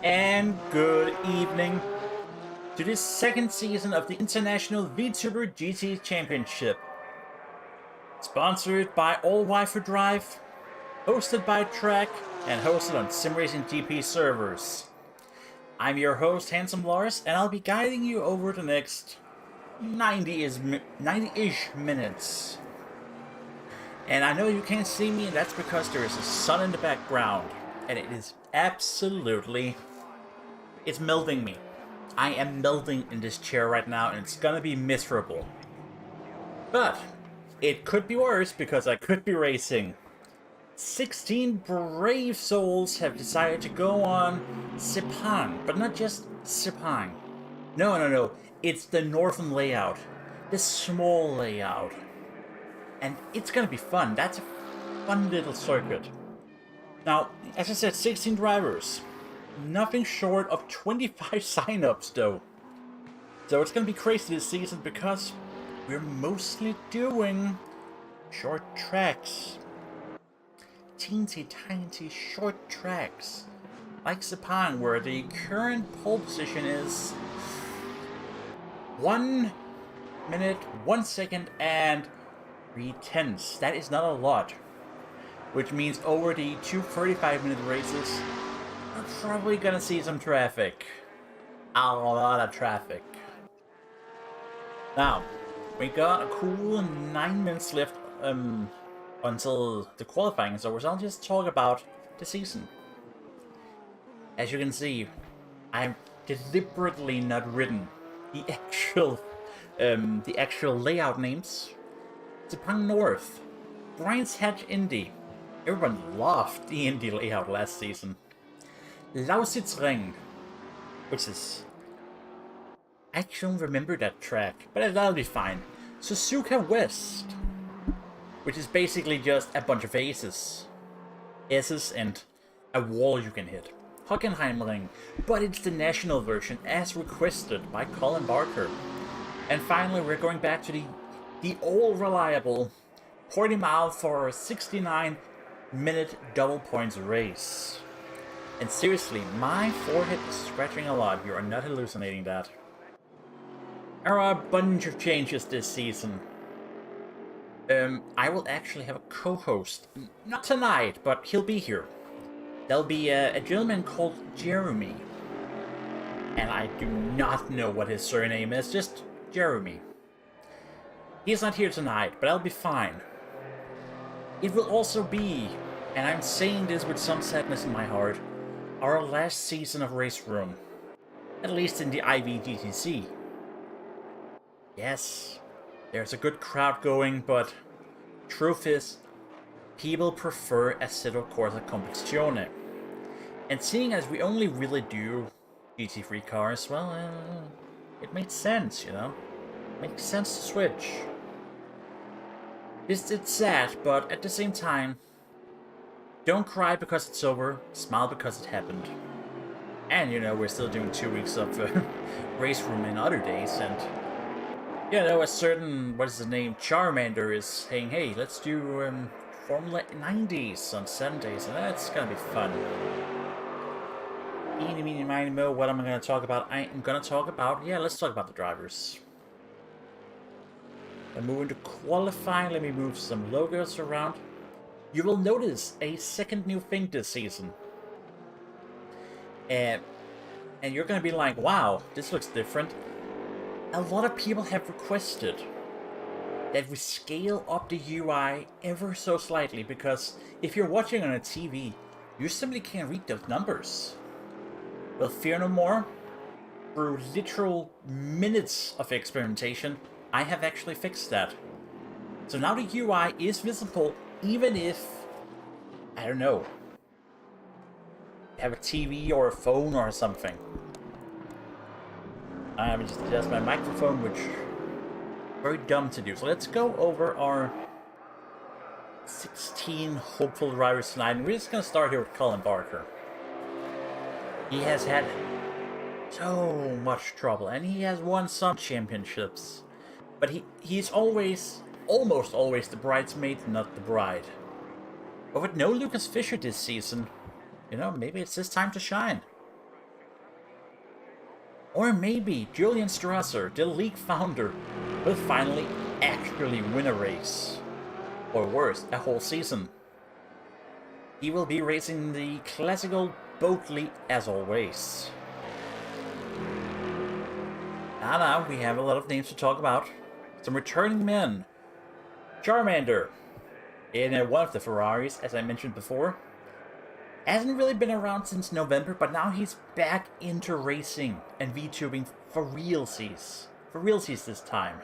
And good evening to this second season of the International VTuber GT Championship. Sponsored by All Wi-Fi Drive, hosted by TRACC, and hosted on simracing.gp servers. I'm your host, Handsome Lars, and I'll be guiding you over the next 90-ish minutes. And I know you can't see me, and that's because there is a sun in the background, and it is absolutely... it's melting me. I am melting in this chair right now, and it's gonna be miserable. But it could be worse, because I could be racing. 16 brave souls have decided to go on Sepang, but not just Sepang. No. It's the northern layout. The small layout. And it's gonna be fun. That's a fun little circuit. Now, as I said, 16 drivers. Nothing short of 25 sign-ups, though. So it's gonna be crazy this season because we're mostly doing short tracks. Teensy tiny short tracks. Like Sepang, where the current pole position is 1 minute, 1 second, and 3/10. That is not a lot. Which means over the 2 35-minute races, we're probably gonna see some traffic. A lot of traffic. Now, we got a cool 9 minutes left until the qualifying is over, so I'll just talk about the season. As you can see, I'm deliberately not written the actual layout names. Sepang North, Brian's Hatch Indy. Everyone loved the Indy layout last season. Raceroom, which is... I don't remember that track, but that'll be fine. Suzuka West, which is basically just a bunch of S's and a wall you can hit. Hockenheimring, but it's the national version as requested by Colin Barker. And finally, we're going back to the all-reliable 40 mile for a 69-minute double points race. And seriously, my forehead is scratching a lot. You are not hallucinating that. There are a bunch of changes this season. I will actually have a co-host. Not tonight, but he'll be here. There'll be a gentleman called Jeremy. And I do not know what his surname is, just Jeremy. He's not here tonight, but I'll be fine. It will also be, and I'm saying this with some sadness in my heart, our last season of Raceroom. At least in the IVGTC. Yes, there's a good crowd going, but truth is, people prefer Assetto Corsa Competizione. And seeing as we only really do GT3 cars, well, it makes sense, you know? Makes sense to switch. It's sad, but at the same time, don't cry because it's over, smile because it happened. And, you know, we're still doing 2 weeks of Raceroom in other days, and... you know, a certain, what is his name, Charmander is saying, hey, let's do Formula 90s on Sundays, and that's gonna be fun. Eeny, meeny, miny, mo, what am I gonna talk about? I am gonna talk about, let's talk about the drivers. I'm moving to qualifying, let me move some logos around. You will notice a second new thing this season. And you're gonna be like, wow, this looks different. A lot of people have requested that we scale up the UI ever so slightly, because if you're watching on a TV, you simply can't read those numbers. Well, fear no more. Through literal minutes of experimentation, I have actually fixed that. So now the UI is visible even if, I don't know, you have a TV or a phone or something. I will just adjust my microphone, which is very dumb to do. So let's go over our 16 hopeful drivers tonight. And we're just going to start here with Colin Barker. He has had so much trouble, and he has won some championships. But he's always, almost always, the bridesmaid, not the bride. But with no Lucas Fisher this season, you know, maybe it's his time to shine. Or maybe Julian Strasser, the league founder, will finally actually win a race. Or worse, a whole season. He will be racing the classical Boatley as always. Now we have a lot of names to talk about. Some returning men. Charmander, in one of the Ferraris, as I mentioned before. Hasn't really been around since November, but now he's back into racing and VTubing for realsies. For realsies this time.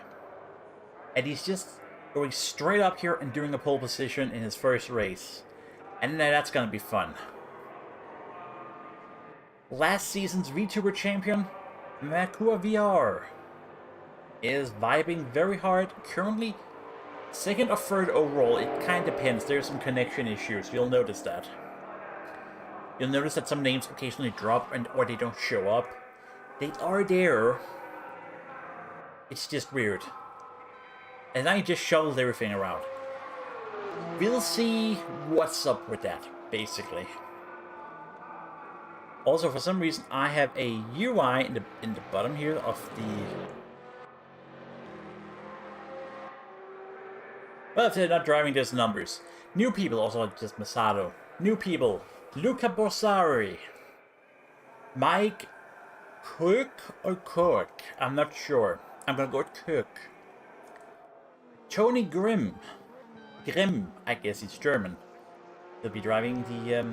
And he's just going straight up here and doing a pole position in his first race. And that's gonna be fun. Last season's VTuber champion, Makua VR, is vibing very hard. Currently, second or third overall. It kind of depends. There's some connection issues. You'll notice that. You'll notice that some names occasionally drop or they don't show up. They are there. It's just weird. And I just shoveled everything around. We'll see what's up with that, basically. Also, for some reason, I have a UI in the bottom here of the... Well, if they're not driving, there's numbers. New people, also just Masato. New people, Luca Borsari. Mike Cook or Cook? I'm not sure. I'm gonna go with Cook. Tony Grimm. Grimm, I guess he's German. He'll be driving the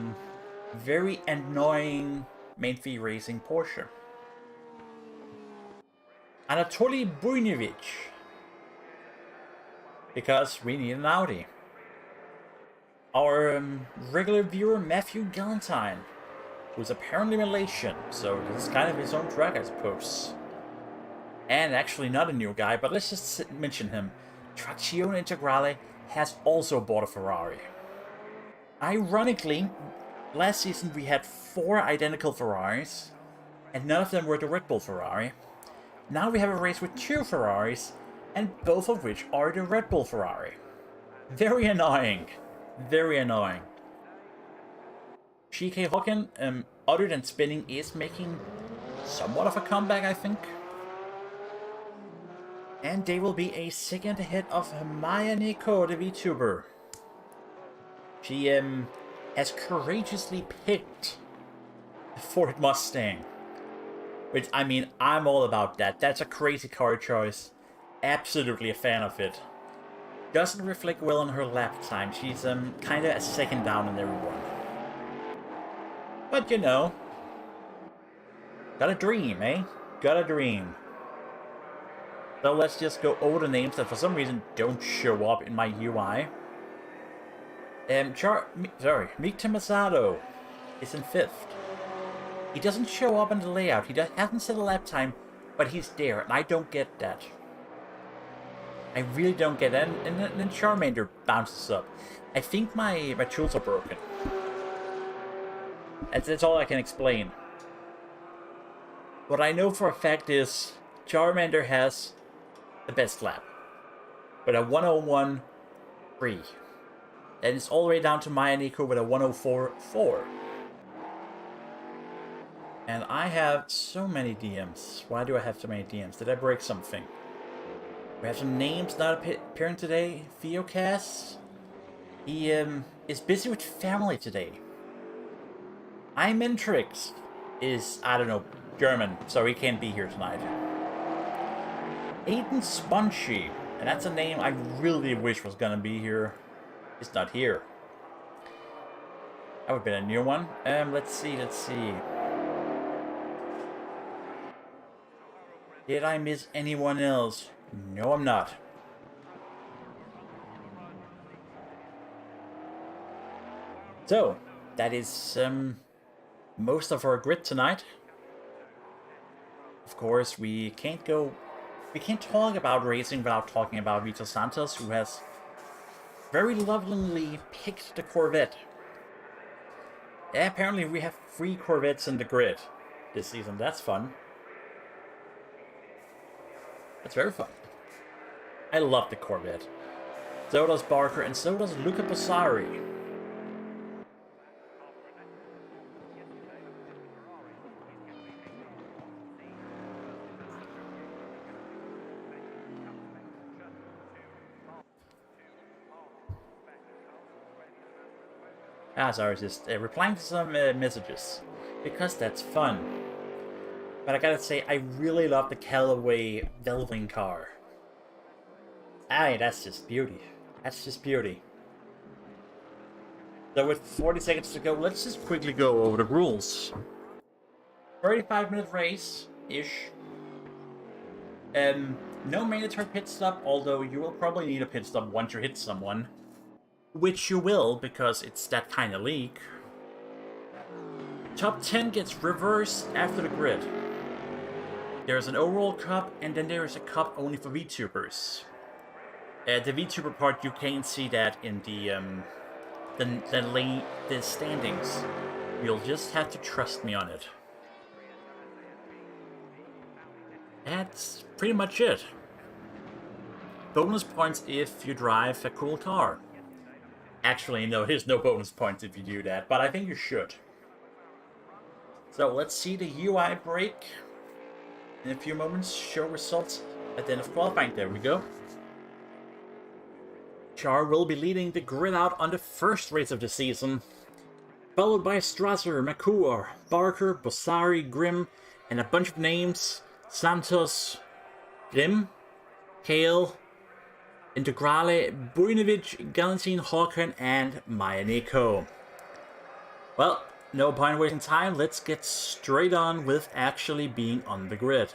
very annoying Main 3 Racing Porsche. Anatoly Bujnevich. Because we need an Audi. Our regular viewer Matthew Galantine, who's apparently Malaysian, so this is kind of his own track, I suppose. And actually not a new guy, but let's just mention him. Trazione Integrale has also bought a Ferrari. Ironically, last season we had 4 identical Ferraris, and none of them were the Red Bull Ferrari. Now we have a race with 2 Ferraris, and both of which are the Red Bull Ferrari. Very annoying. Very annoying. GK Hocken, other than spinning, is making somewhat of a comeback, I think. And they will be a second ahead of Maya Neko, the VTuber. She has courageously picked the Ford Mustang. Which, I mean, I'm all about that. That's a crazy car choice. Absolutely a fan of it. Doesn't reflect well on her lap time. She's kind of a second down on everyone. But you know, got a dream, eh? Got a dream. So let's just go over the names that for some reason don't show up in my UI. Mikta Masato is in 5th. He doesn't show up in the layout. He hasn't set a lap time, but he's there, and I don't get that. I really don't get that. And then Charmander bounces up. I think my tools are broken. That's all I can explain. What I know for a fact is Charmander has the best lap, with a 101.3. And it's all the way down to Maya Neko with a 104.4. And I have so many DMs. Why do I have so many DMs? Did I break something? We have some names not appearing today. Theocast. He is busy with family today. Imentrix is, I don't know, German, so he can't be here tonight. Aiden Spongy, and that's a name I really wish was gonna be here. It's not here. That would have been a new one. Let's see. Did I miss anyone else? No, I'm not. So, that is most of our grid tonight. Of course, we can't talk about racing without talking about Vitor Santos, who has very lovingly picked the Corvette. Yeah, apparently we have 3 Corvettes in the grid this season. That's fun. That's very fun. I love the Corvette. So does Barker, and so does Luca Borsari. Ah, sorry, just replying to some messages. Because that's fun. But I gotta say, I really love the Callaway Delving car. Aye, that's just beauty. That's just beauty. So with 40 seconds to go, let's just quickly go over the rules. 35-minute race-ish. No mandatory pit stop, although you will probably need a pit stop once you hit someone. Which you will, because it's that kind of league. Top 10 gets reversed after the grid. There's an overall cup, and then there is a cup only for VTubers. The VTuber part, you can't see that in the standings. You'll just have to trust me on it. That's pretty much it. Bonus points if you drive a cool car. Actually, no, there's no bonus points if you do that, but I think you should. So let's see the UI break. In a few moments, show results at the end of qualifying. There we go. Char will be leading the grid out on the first race of the season, followed by Strasser, McCool, Barker, Bossari, Grimm, and a bunch of names: Santos, Grimm, Kale, Integrale, Bujnovic, Galantine, Håkan, and Mayaneko. Well, no point wasting time, let's get straight on with actually being on the grid.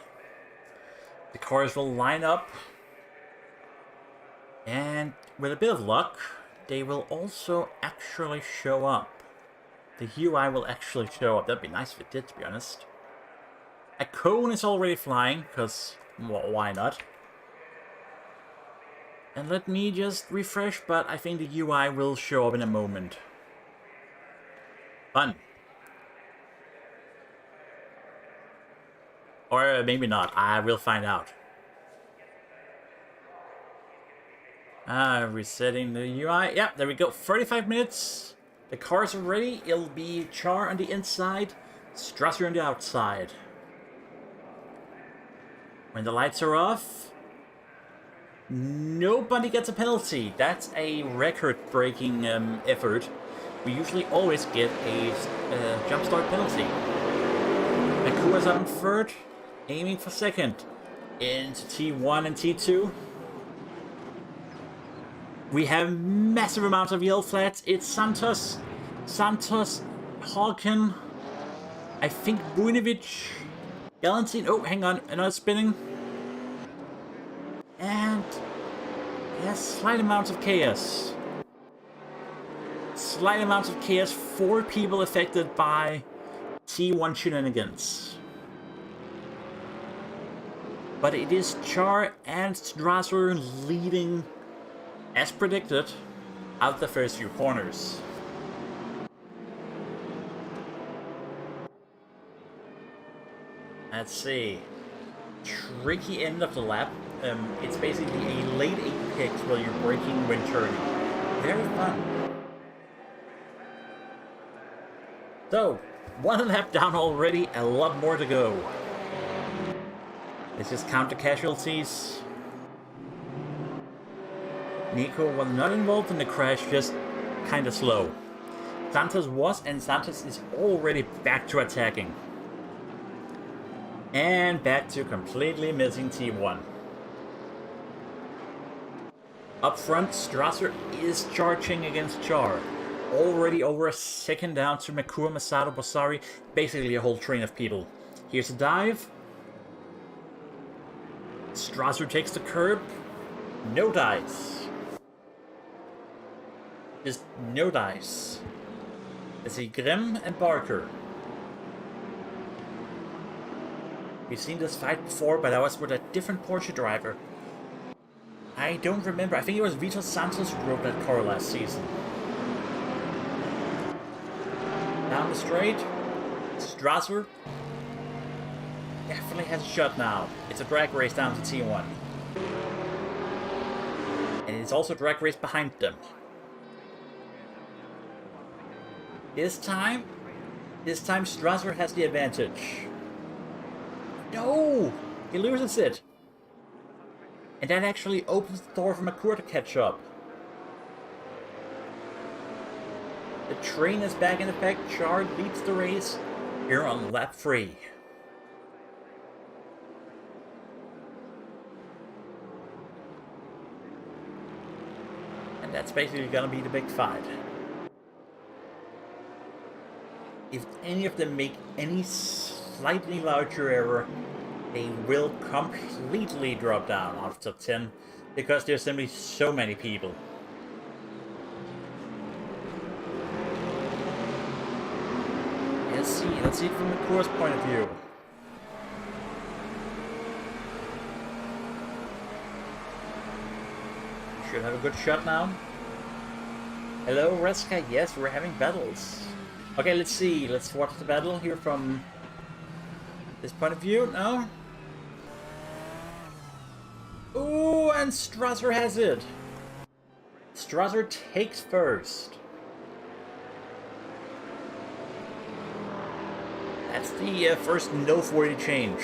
The cars will line up, and with a bit of luck, they will also actually show up. The UI will actually show up. That'd be nice if it did, to be honest. A cone is already flying, because, well, why not? And let me just refresh, but I think the UI will show up in a moment. Fun. Or maybe not. I will find out. Resetting the UI. Yeah, there we go. 35 minutes. The cars are ready. It'll be Char on the inside, Strasser on the outside. When the lights are off, nobody gets a penalty. That's a record-breaking effort. We usually always get a jump start penalty. Akua's up in third, aiming for second. Into T1 and T2. We have massive amounts of yellow flags. It's Santos, Håkan, I think Bujnovic, Galantine. Oh, hang on, another spinning. And yes, slight amounts of chaos. Slight amounts of chaos. 4 people affected by T1 shenanigans. But it is Char and Strasser leading, as predicted, out the first few corners. Let's see. Tricky end of the lap. It's basically a late apex while you're braking when turning. Very fun. So, 1 lap down already, a lot more to go. Let's just count the casualties. Nico was not involved in the crash, just kinda slow. Santos was, and Santos is already back to attacking. And back to completely missing T1. Up front, Strasser is charging against Char. Already over a second down to McCool, Masato, Bossari, basically a whole train of people. Here's a dive. Strasser takes the curb. No dice. Just no dice. Let's see, Grimm and Barker. We've seen this fight before, but that was with a different Porsche driver. I don't remember. I think it was Vitor Santos who drove that car last season. Down the straight. Strasser definitely has a shot now. It's a drag race down to T1. And it's also a drag race behind them. This time Strasser has the advantage. No! He loses it. And that actually opens the door for McCool to catch up. The train is back in effect. Char leads the race here on lap 3. And that's basically gonna be the big fight. If any of them make any slightly larger error, they will completely drop down out of top 10 because there's simply so many people. Let's see it from the course point of view. We should have a good shot now. Hello, Reska. Yes, we're having battles. Okay, let's see. Let's watch the battle here from this point of view. No? Ooh, and Strasser has it. Strasser takes first. That's the first noteworthy change.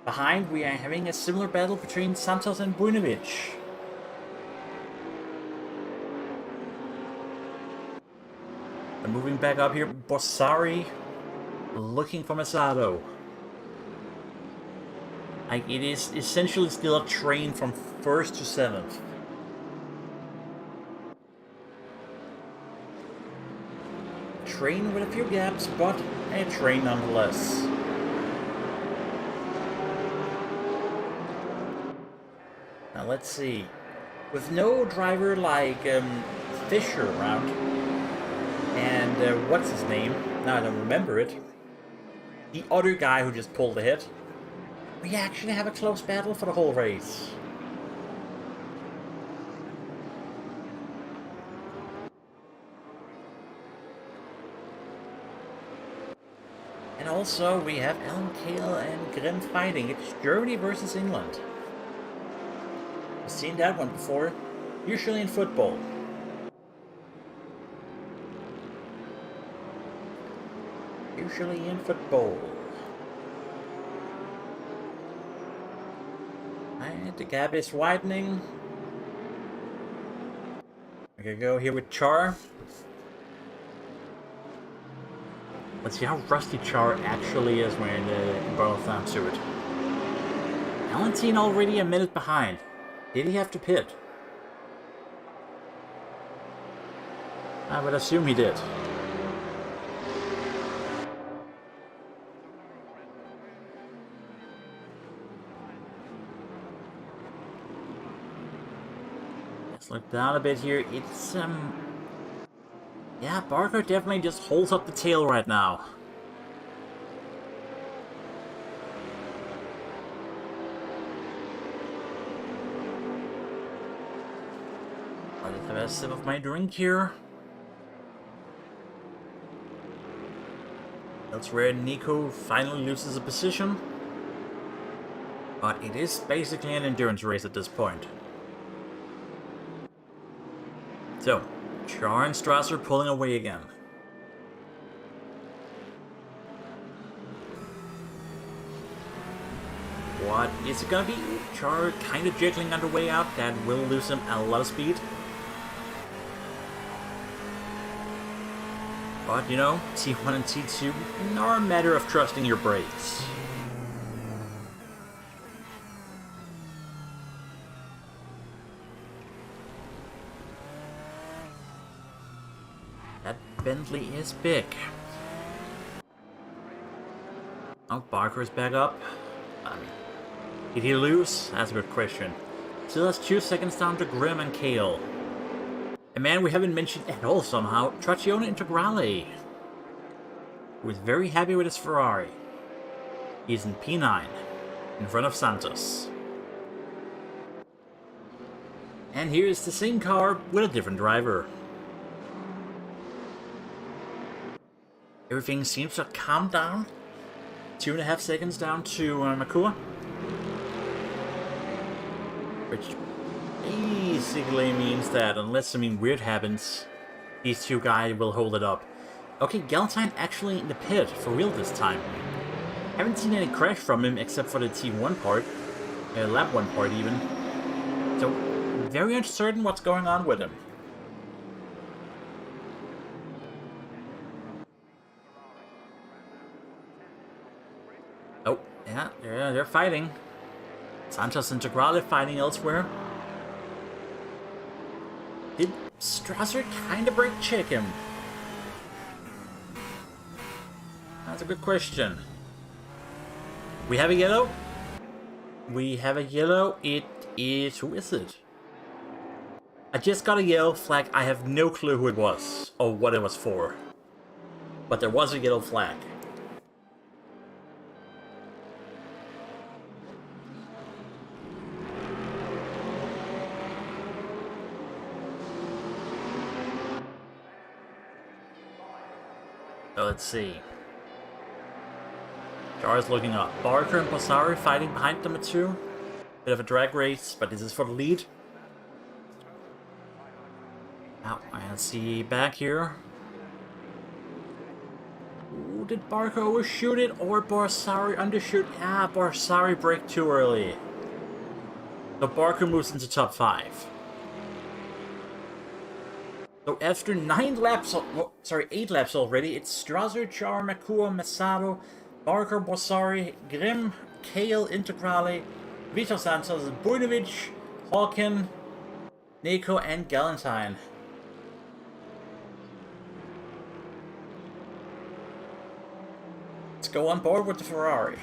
Behind, we are having a similar battle between Santos and Buinovic. And moving back up here, Bossari looking for Masado. Like, it is essentially still a train from 1st to 7th. Train with a few gaps, but a train nonetheless. Now let's see. With no driver like Fisher around, and what's his name? Now I don't remember it. The other guy who just pulled ahead. We actually have a close battle for the whole race. And also we have Alan Kale and Grimm fighting. It's Germany versus England. I've seen that one before. Usually in football. Usually in football. And the gap is widening. I can go here with Char. Let's see how rusty Char actually is when it boils down to it. Valentine already a minute behind. Did he have to pit? I would assume he did. Let's look down a bit here. It's yeah, Barker definitely just holds up the tail right now. I'll just have a sip of my drink here. That's where Nico finally loses a position. But it is basically an endurance race at this point. So, Char and Strasser pulling away again. What is it gonna be? Char kind of jiggling on the way out. That will lose him a lot of speed. But, you know, T1 and T2 are a matter of trusting your brakes. That Bentley is big. Oh, Barker's back up. Did he lose? That's a good question. Still has 2 seconds down to Grimm and Kale. A man we haven't mentioned at all somehow, Trazione Integrale, who is very happy with his Ferrari. He's in P9, in front of Santos. And here's the same car with a different driver. Everything seems to calm down. 2.5 seconds down to Makua. Which basically means that unless something weird happens, these two guys will hold it up. Okay, Galtine actually in the pit for real this time. Haven't seen any crash from him except for the T1 part, lap 1 part even. So very uncertain what's going on with him. Yeah, they're fighting. Santos and Integrale fighting elsewhere. Did Strasser kind of break check him? That's a good question. We have a yellow. We have a yellow. It is... Who is it? I just got a yellow flag. I have no clue who it was or what it was for. But there was a yellow flag. So let's see. Jar's looking up. Barker and Bossari fighting behind them at 2. Bit of a drag race, but this is for the lead. Now, I see back here. Ooh, did Barker overshoot it or Borsari undershoot? Ah, Borsari braked too early. So Barker moves into top 5. So after 8 laps already, it's Strasser, Jar, Makua, Masato, Barker, Borsari, Grimm, Kale, Integrale, Vito Santos, Bujnovic, Hawken, Neko, and Galantine. Let's go on board with the Ferrari.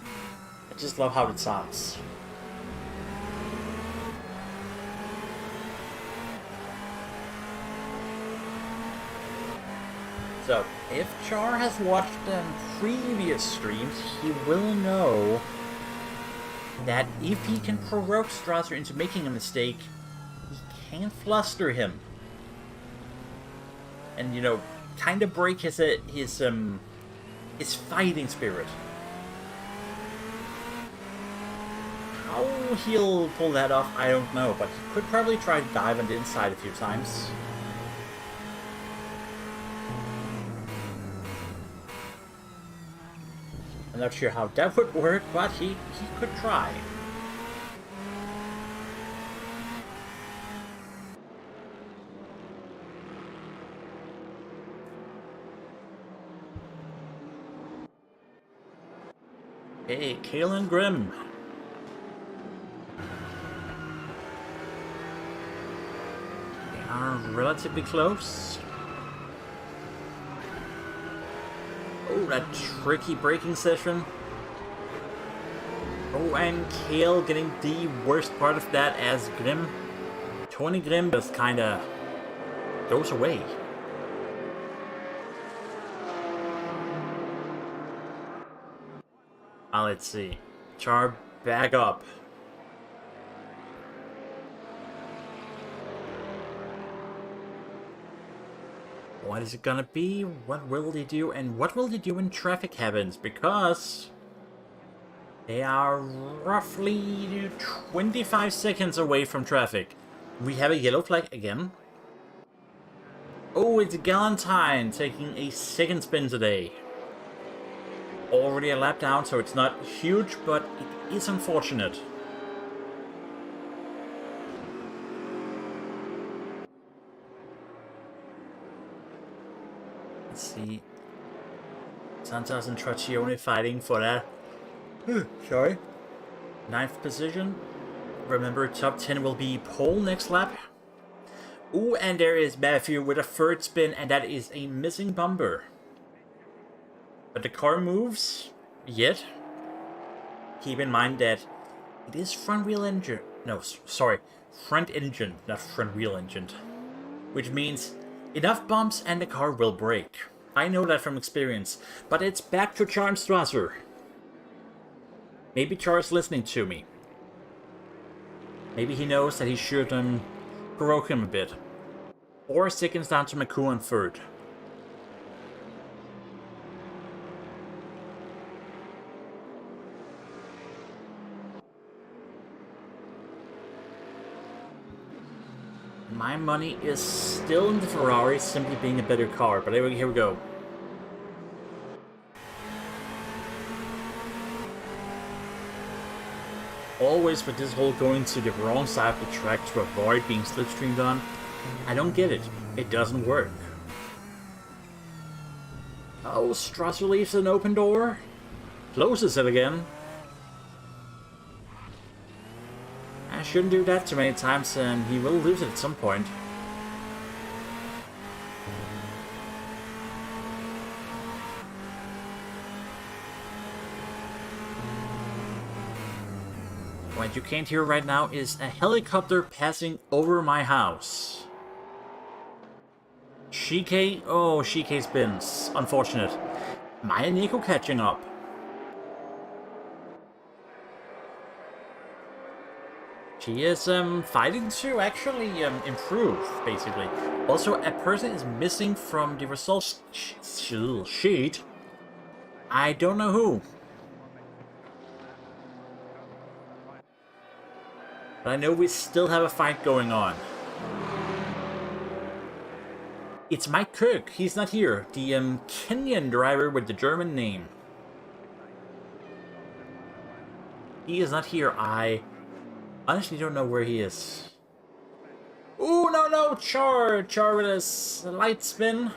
I just love how it sounds. So, if Char has watched previous streams, he will know that if he can provoke Strasser into making a mistake, he can fluster him. And, you know, kind of break his fighting spirit. How he'll pull that off, I don't know, but he could probably try to dive on the inside a few times. I'm not sure how that would work, but he could try. Hey, Kale and Grimm. They are relatively close. Oh, that tricky braking session. Oh, and Kale getting the worst part of that as Grimm. Tony Grimm just kinda goes away. Let's see. Char back up. What is it gonna be? What will they do? And what will they do when traffic happens? Because they are roughly 25 seconds away from traffic. We have a yellow flag again. Oh, it's Galantine taking a second spin today. Already a lap down, so it's not huge, but it is unfortunate. Let's see. Santos and Traccione fighting for that. Sorry. 9th position. Remember, top 10 will be pole next lap. Ooh, and there is Matthew with a 3rd spin, and that is a missing bumper. But the car moves, yet. Keep in mind that it is front wheel engine. No, sorry, front engine, not front wheel engine. Which means enough bumps and the car will brake. I know that from experience. But it's back to Charles Strasser. Maybe Charles listening to me. Maybe he knows that he should provoke him a bit. 4 seconds down to Maku on 3rd. My money is still in the Ferrari, simply being a better car, but here we go. Always with this whole going to the wrong side of the track to avoid being slipstreamed on, I don't get it. It doesn't work. Oh, Strasser leaves an open door. Closes it again. I shouldn't do that too many times, and he will lose it at some point. What you can't hear right now is a helicopter passing over my house. Shike? Oh, Shike's been unfortunate. Maya and Nico catching up. She is fighting to actually improve, basically. Also, a person is missing from the results sheet. I don't know who. But I know we still have a fight going on. It's Mike Cook. He's not here. The Kenyan driver with the German name. He is not here. I honestly don't know where he is. Ooh, no, Char with his light spin.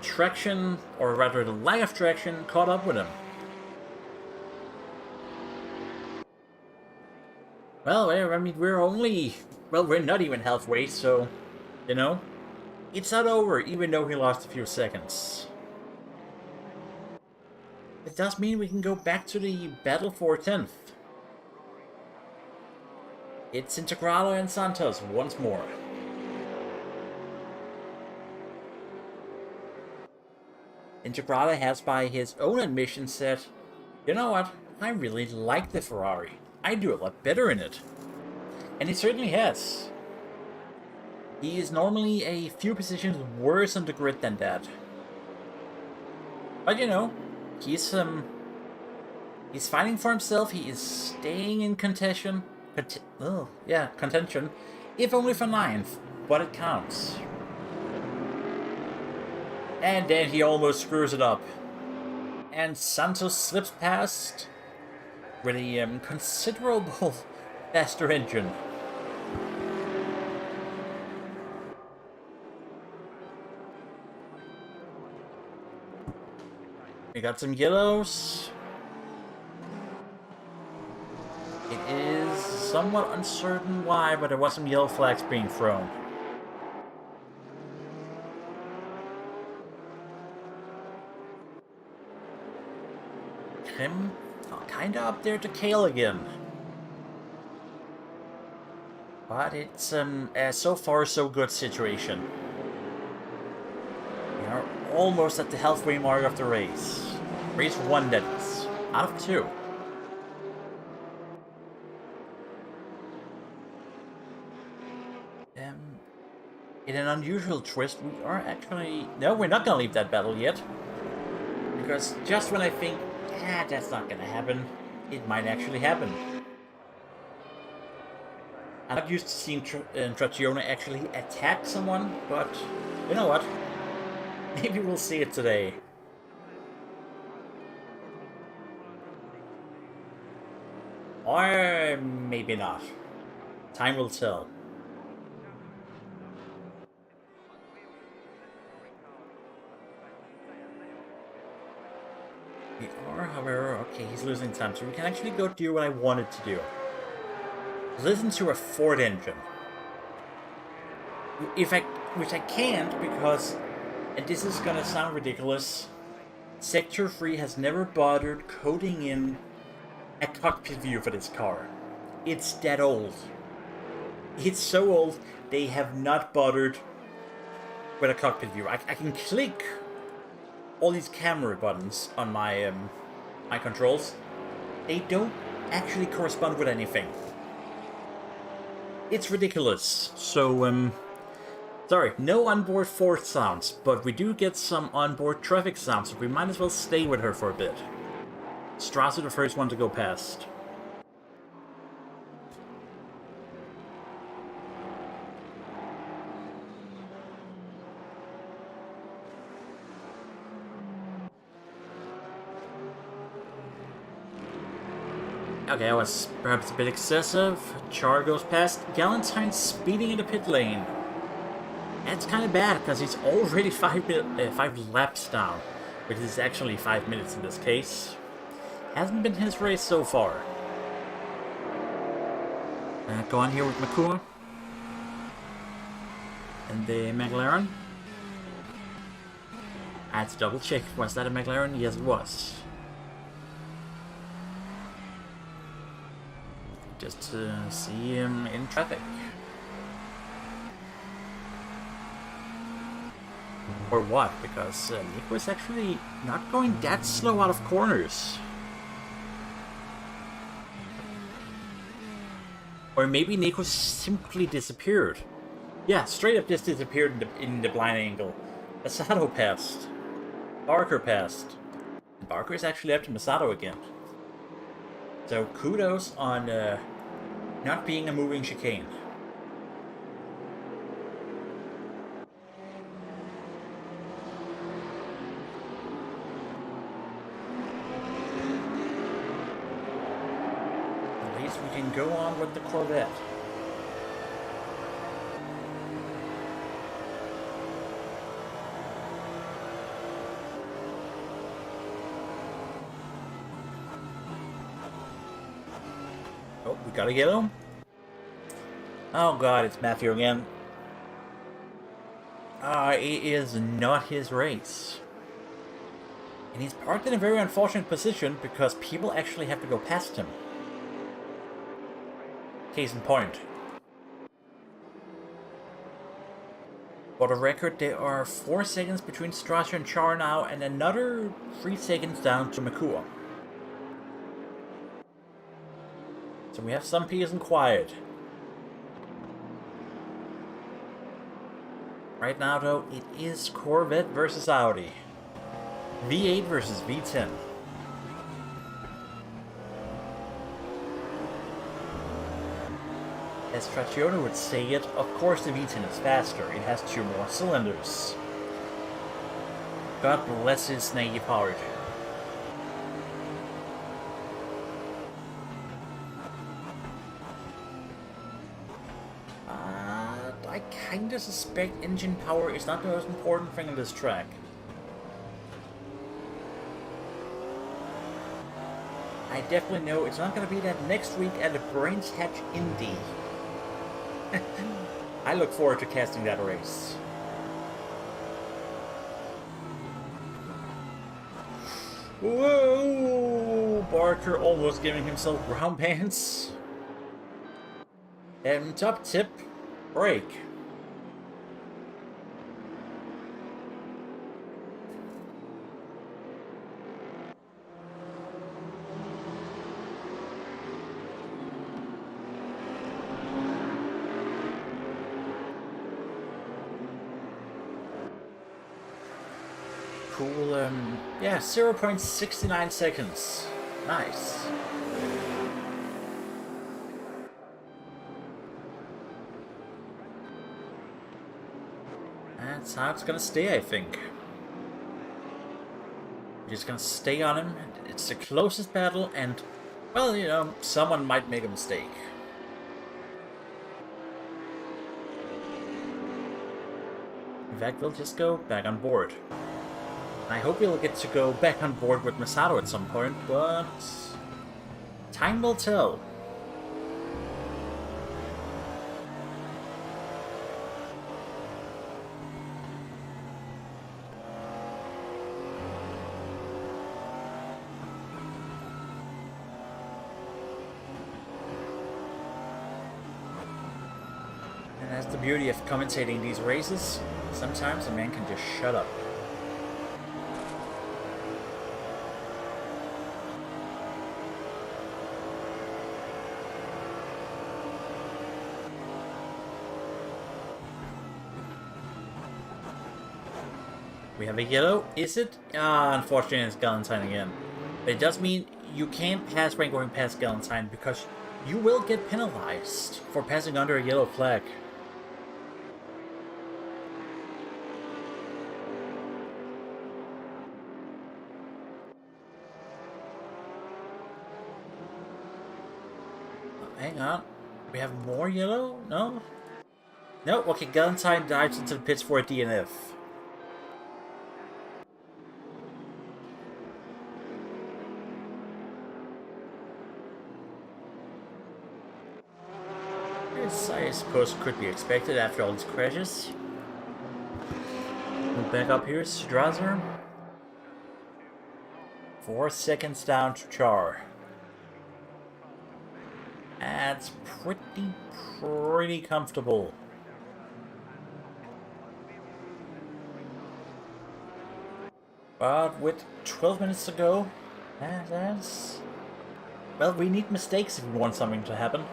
Traction, or rather the lack of traction, caught up with him. Well, I mean, we're not even halfway, so, you know, it's not over, even though we lost a few seconds. It does mean we can go back to the battle for 10th. It's Integralo and Santos once more. Integralo has, by his own admission, said, you know what, I really like the Ferrari. I do a lot better in it. And he certainly has. He is normally a few positions worse on the grid than that. But you know, he's fighting for himself. He is staying in contention. Contention. If only for 9th, but it counts. And then he almost screws it up. And Santos slips past with a considerable faster engine. We got some yellows. It is somewhat uncertain why, but there was some yellow flags being thrown. Him kinda up there to Kale again. But it's a so far so good situation. We are almost at the halfway mark of the race. Race 1, that is. Out of 2. In an unusual twist, we are actually... No, we're not gonna leave that battle yet. Because just when I think, that's not gonna happen, it might actually happen. I'm not used to seeing Traccione actually attack someone, but you know what? Maybe we'll see it today. Or maybe not. Time will tell. We are, however, okay, he's losing time, so we can actually go do what I wanted to do. Listen to a Ford engine. Which I can't because, and this is gonna sound ridiculous, Sector 3 has never bothered coding in a cockpit view for this car. It's that old. It's so old, they have not bothered with a cockpit view. I can click all these camera buttons on my my controls. They don't actually correspond with anything. It's ridiculous. So, sorry, no onboard Ford sounds, but we do get some onboard traffic sounds, so we might as well stay with her for a bit. Strasser the first one to go past. Okay, I was perhaps a bit excessive. Char goes past. Galentine speeding in the pit lane. That's kind of bad because he's already 5 laps down, which is actually 5 minutes in this case. Hasn't been his race so far. Go on here with Makua. And the McLaren. I had to double check. Was that a McLaren? Yes, it was. Just to see him in traffic. Or what? Because Nico is actually not going that slow out of corners. Or maybe Nico simply disappeared. Yeah, straight up just disappeared in the blind angle. Masato passed. Barker passed. And Barker is actually after Masato again. So kudos on not being a moving chicane. At least we can go on with the Corvette. Oh, we gotta get him. Oh god, it's Matthew again. It is not his race. And he's parked in a very unfortunate position because people actually have to go past him. Case in point. For the record, there are 4 seconds between Strasser and Char now, and another 3 seconds down to Makua. So we have some peace and quiet. Right now, though, it is Corvette versus Audi. V8 versus V10. As Traccione would say it, of course the V10 is faster. It has 2 more cylinders. God bless his snaky powered. I kinda suspect engine power is not the most important thing on this track. I definitely know it's not gonna be that next week at the Brands Hatch Indy. I look forward to casting that race. Whoa! Barker almost giving himself brown pants. And top tip, brake. Cool, yeah, 0.69 seconds. Nice. That's how it's gonna stay, I think. We're just gonna stay on him. It's the closest battle, and, well, you know, someone might make a mistake. In fact, we'll just go back on board. I hope we'll get to go back on board with Masato at some point, but time will tell. And that's the beauty of commentating these races. Sometimes a man can just shut up. We have a yellow. Is it? Unfortunately, it's Galentine again. But it does mean you can't pass when going past Galentine because you will get penalized for passing under a yellow flag. Hang on. We have more yellow? No? No, okay, Galentine dives into the pits for a DNF. This, I suppose, could be expected after all these crashes. We'll back up here, Strasser. 4 seconds down to Char. That's pretty comfortable. But with 12 minutes to go, that's... Well, we need mistakes if we want something to happen.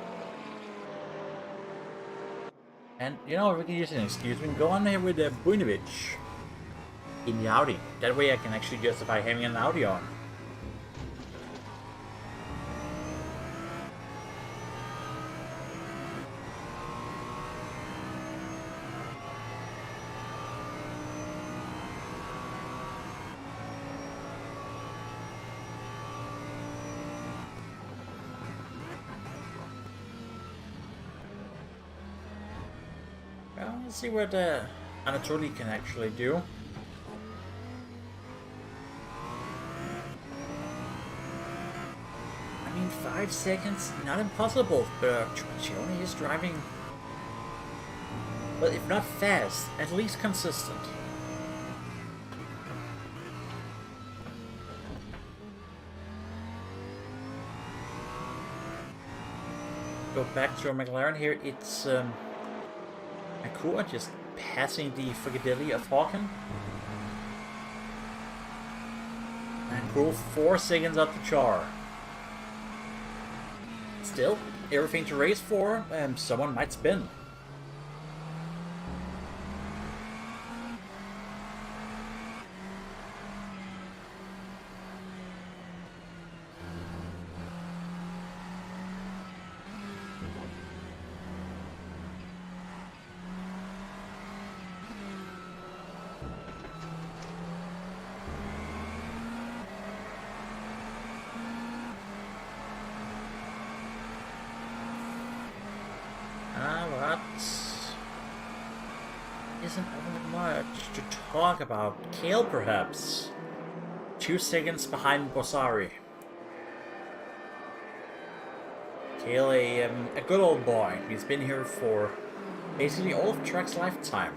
And, you know, we can use an excuse. We can go on here with Buinovich in the Audi. That way I can actually justify having an Audi on. Well, let's see what Anatoly can actually do. I mean, 5 seconds, not impossible, but Traccioni is driving, well, if not fast, at least consistent. Go back to our McLaren here, it's Akua just passing the Frigadelli of Hawken. And Cool 4 seconds up to Char. Still, everything to race for, and someone might spin. Isn't all much to talk about. Kale, perhaps. 2 seconds behind Bossari. Kale, a good old boy. He's been here for basically all of TRACC's lifetime.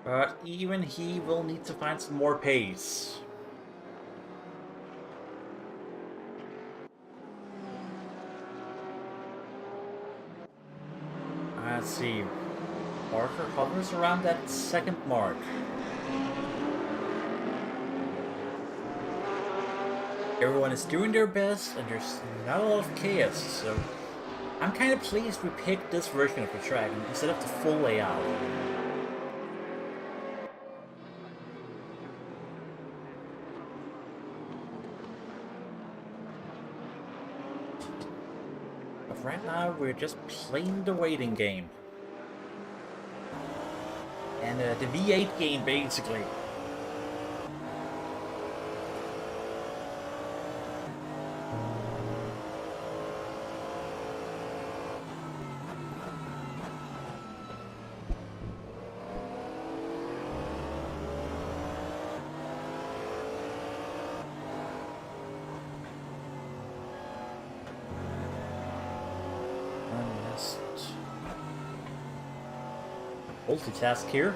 But even he will need to find some more pace. Let's see. Parker hovers around that second mark. Everyone is doing their best and there's not a lot of chaos, so I'm kind of pleased we picked this version of the track instead of the full layout. Right now, we're just playing the waiting game. And the V8 game, basically. Multitask here.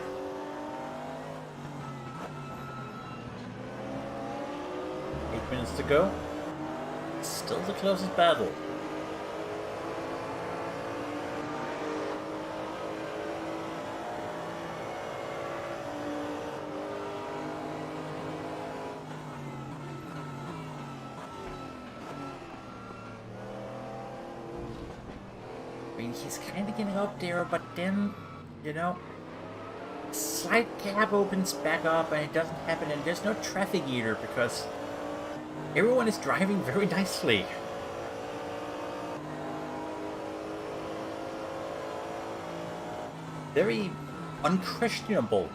Eight minutes to go. Still the closest battle. I mean, he's kind of getting up there, but then, you know, slight gap opens back up and it doesn't happen, and there's no traffic either because Everyone is driving very nicely. Very unquestionable.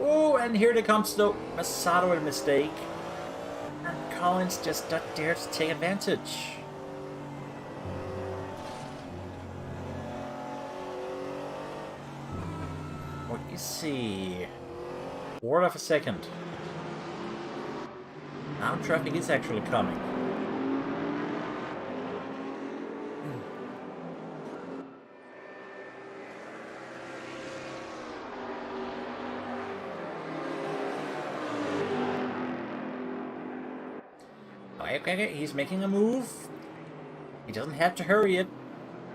Oh, and here they comes though. Masato with a mistake. And Collins just not there to take advantage. What you see? Quarter of a second. Now traffic is actually coming. Okay, he's making a move. He doesn't have to hurry it.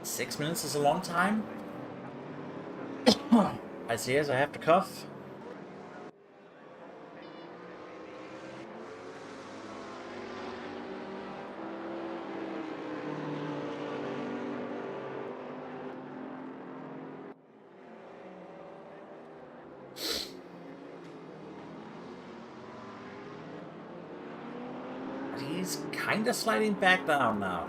6 minutes is a long time. I see as I have to cuff. He's kind of sliding back down now.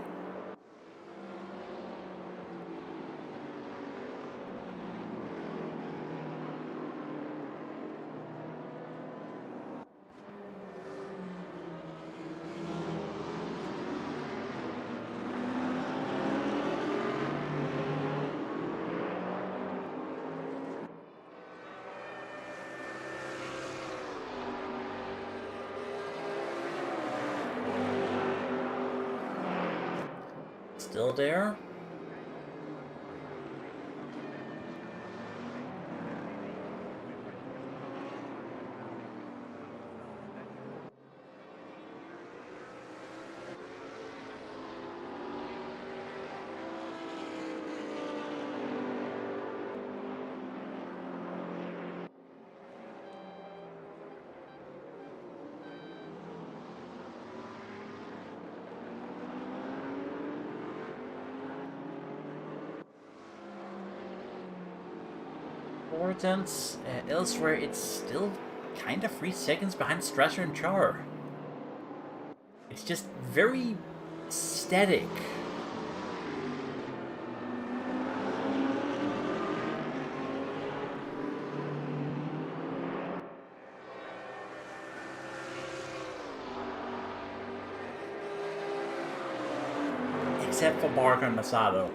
Still there? Tenths. Elsewhere, it's still kind of 3 seconds behind Strasser and Char. It's just very static. Except for Barker and Masato.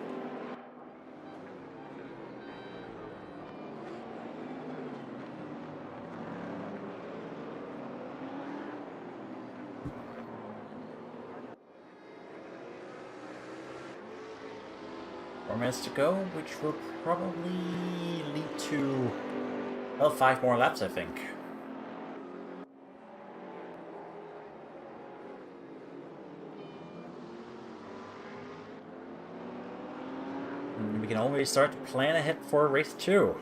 Minutes to go, which will probably lead to, well, 5 more laps, I think. And we can always start to plan ahead for race 2.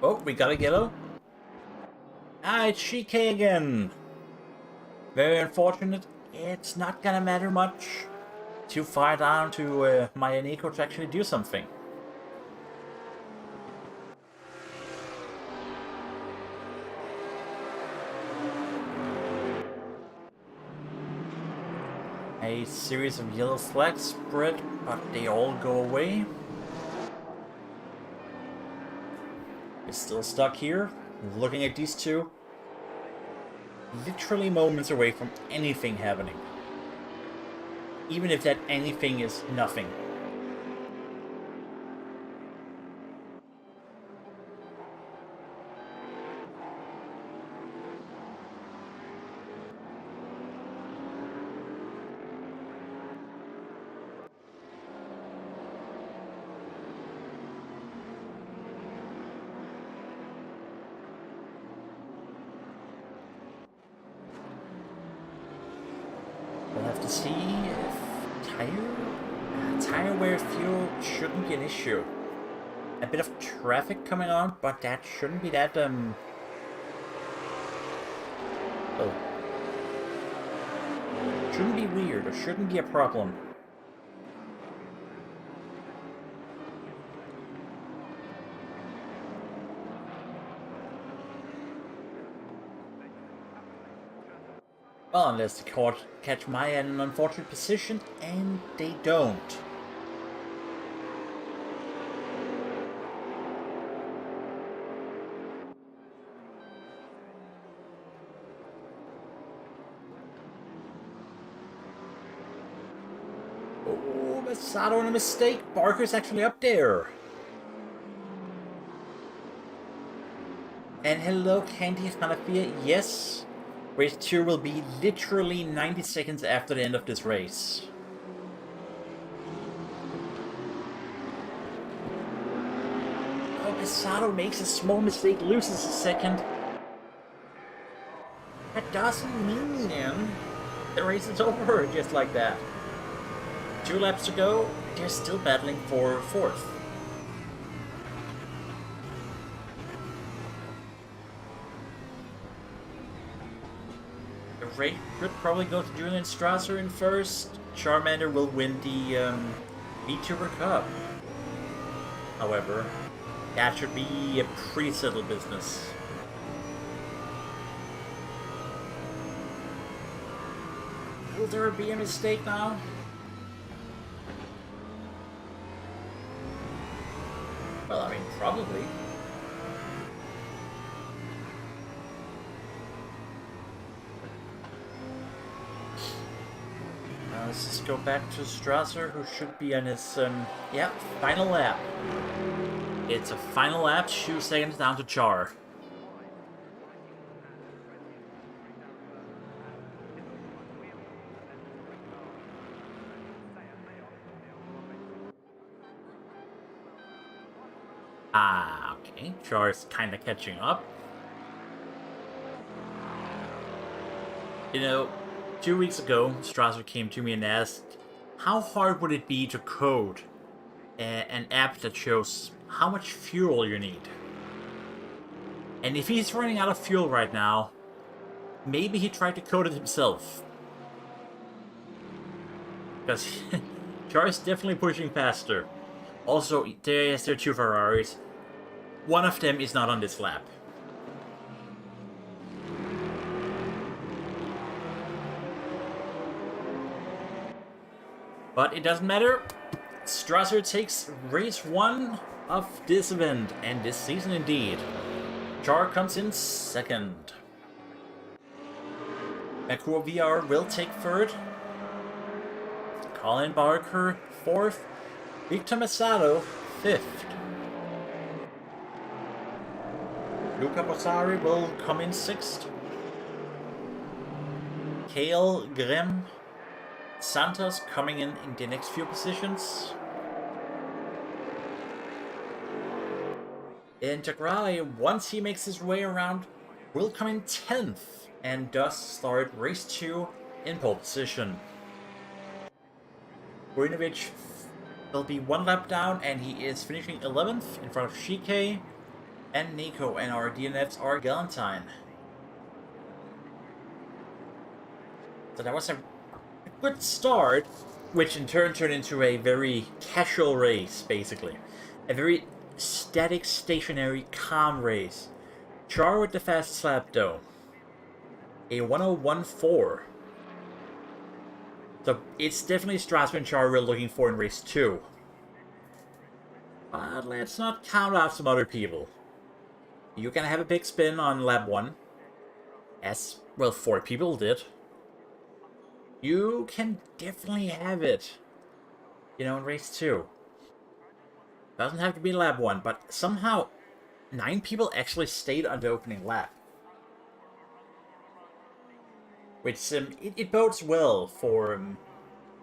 Oh, we got a yellow. Ah, it's Shike again. Very unfortunate. It's not gonna matter much. Too far down to my Nico to actually do something. A series of yellow flags spread, but they all go away. We're still stuck here, looking at these two. Literally moments away from anything happening. Even if that anything is nothing. We'll have to see if tire wear fuel shouldn't be an issue. A bit of traffic coming on, but that shouldn't be that oh. Shouldn't be weird, or shouldn't be a problem. Well, unless the court catch Maya in an unfortunate position, and they don't. Oh, Masato and a mistake. Barker's actually up there. And hello, Candy Hanafia. Yes, race 2 will be literally 90 seconds after the end of this race. Oh, Masato makes a small mistake, loses a second. That doesn't mean the race is over just like that. 2 laps to go, they're still battling for 4th. The race should probably go to Julian Strasser in first. Charmander will win the VTuber Cup. However, that should be a pretty settled business. Will there be a mistake now? Well, I mean, probably. Let's just go back to Strasser, who should be on his, final lap. It's a final lap, 2 seconds down to Char. Okay, Char's kinda catching up. You know, 2 weeks ago, Strasser came to me and asked, how hard would it be to code an app that shows how much fuel you need? And if he's running out of fuel right now, maybe he tried to code it himself. Because Char is definitely pushing faster. Also, there are 2 Ferraris. One of them is not on this lap. But it doesn't matter. Strasser takes race 1 of this event, and this season indeed. Char comes in second. Merkur VR will take third. Colin Barker 4th. Victor Masato 5th. Luca Bossari will come in 6th. Kale Grimm Santos coming in the next few positions. And Jagrali, once he makes his way around, will come in 10th and thus start race 2 in pole position. Vujinovic will be 1 lap down and he is finishing 11th in front of Shike and Nico, and our DNFs are Galentine. So that was a good start, which in turn turned into a very casual race, basically. A very static, stationary, calm race. Char with the fastest lap, though. A 1:01.4. So it's definitely Strasser and Char we're looking for in race 2. But let's not count out some other people. You can have a big spin on lap 1. As, well, 4 people did. You can definitely have it, in race 2. Doesn't have to be lap 1, but somehow 9 people actually stayed on the opening lap. Which, it bodes well for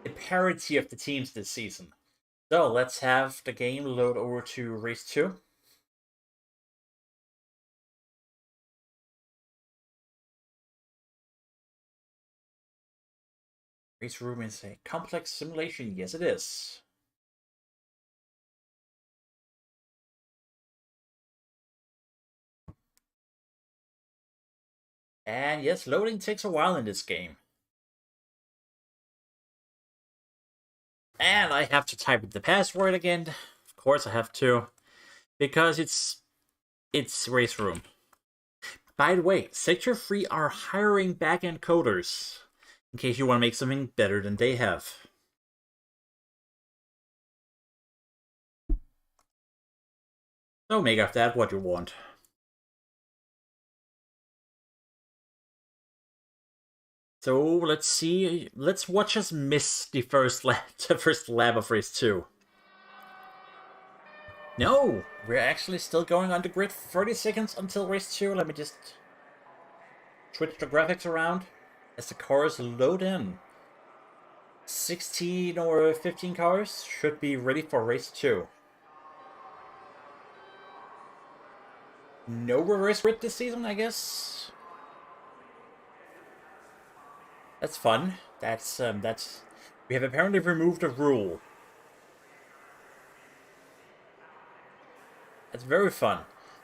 the parity of the teams this season. So, let's have the game load over to race 2. Raceroom is a complex simulation. Yes, it is. And yes, loading takes a while in this game. And I have to type the password again. Of course I have to. Because it's Raceroom. By the way, Sector 3 are hiring back-end coders, in case you want to make something better than they have. So make of that what you want. So let's see. Let's watch us miss the first lap of race 2. No, we're actually still going on the grid. 30 seconds until race 2. Let me just switch the graphics around as the cars load in. 16 or 15 cars should be ready for race 2. No reverse grid this season, I guess. That's fun. That's we have apparently removed a rule. That's very fun.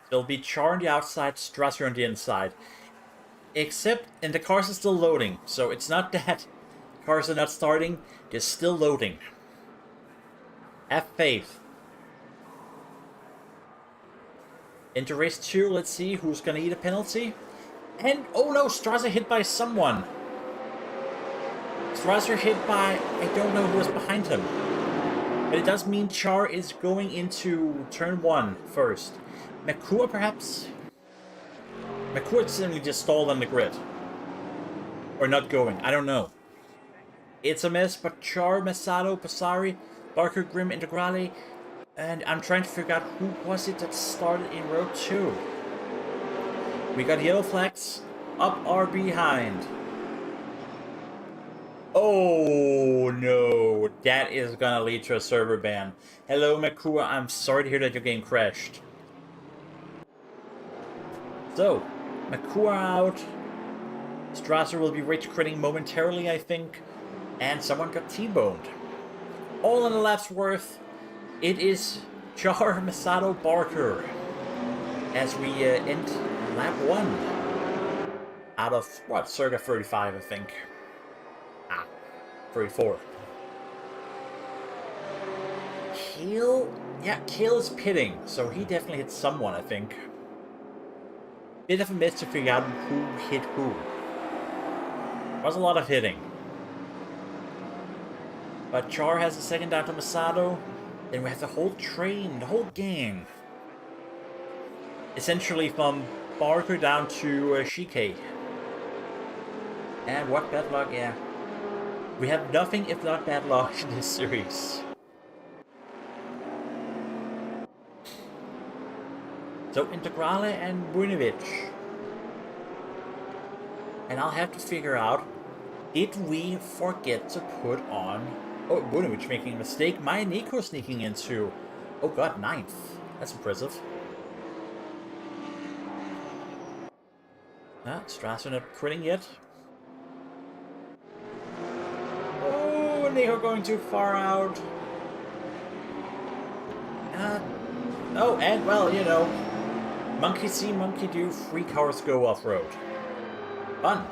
There'll be Char on the outside, Strasser on the inside. Except, and the cars are still loading, so it's not that cars are not starting, they're still loading. Have faith. Into race 2, let's see who's gonna eat a penalty. And, oh no, Strasser hit by someone. Strasser hit by, I don't know who was behind him. But it does mean Char is going into turn 1 first. Makua perhaps? Makua simply just stalled on the grid. Or not going, I don't know. It's a mess, but Char, Masato, Passari, Barker, Grimm, Integrale, and I'm trying to figure out who was it that started in row 2. We got yellow flags up or behind. Oh no, that is gonna lead to a server ban. Hello Makua, I'm sorry to hear that your game crashed. So, Makua out. Strasser will be rage quitting momentarily, I think. And someone got T-boned. All in a lap's worth. It is Char, Masato, Barker. As we end lap 1. Out of, what, circa 35, I think. 34. Kale? Yeah, Kale is pitting, so he definitely hit someone, I think. Bit of a miss to figure out who hit who. There was a lot of hitting. But Char has a second down to Masato. Then we have the whole train, the whole gang. Essentially from Barker down to Shike. And what bad luck, yeah. We have nothing if not bad luck in this series. So Integrale and Buinovic. And I'll have to figure out, did we forget to put on... Oh, Buinovic making a mistake. Maya Nico sneaking into... Oh god, 9th. That's impressive. Strasser not quitting yet. Nico going too far out. Oh, and well, you know, monkey see, monkey do, 3 cars go off-road. Fun.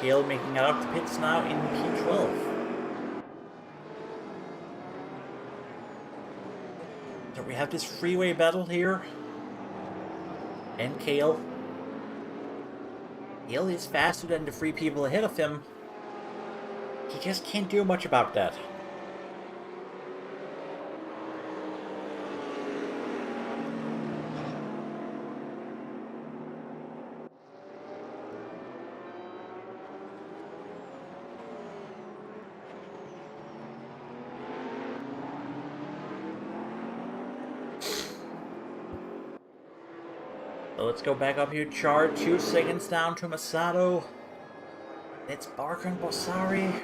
Kale making it up the pits now in P12. So we have this freeway battle here. And Kale. Kale is faster than the 3 people ahead of him. He just can't do much about that. So let's go back up here. Char 2 seconds down to Masato. It's Barker and Bossari.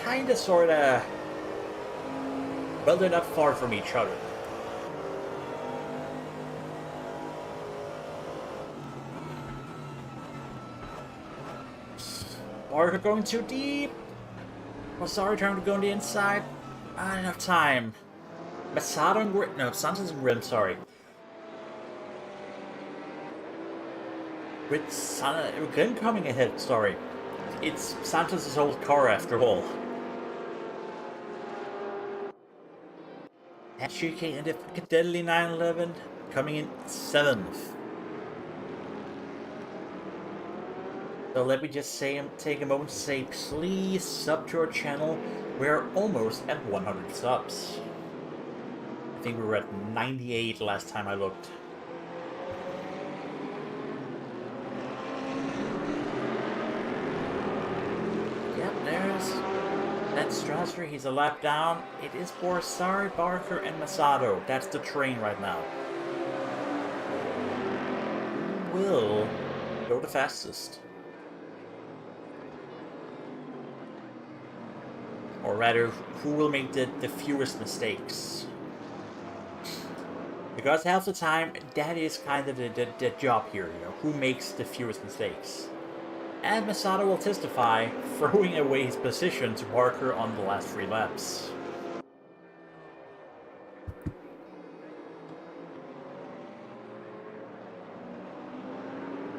Kinda, sorta. Well, they're not far from each other. Barker going too deep. Bossari trying to go on the inside. Not enough time. Masato and Grimm. No, Santos and Grimm, sorry. With Grimm coming ahead, sorry. It's Santos' old car after all. Hatchiki and the Deadly 911 coming in 7th. So let me just take a moment to say, please sub to our channel. We're almost at 100 subs. I think we were at 98 last time I looked. Yep, there's that Strasser. He's a lap down. It is Borsari, Barker, and Masato. That's the train right now. Who will go the fastest? Or rather, who will make the fewest mistakes? Because half the time, that is kind of the job here, you know, who makes the fewest mistakes. And Masato will testify, throwing away his position to Barker on the last 3 laps.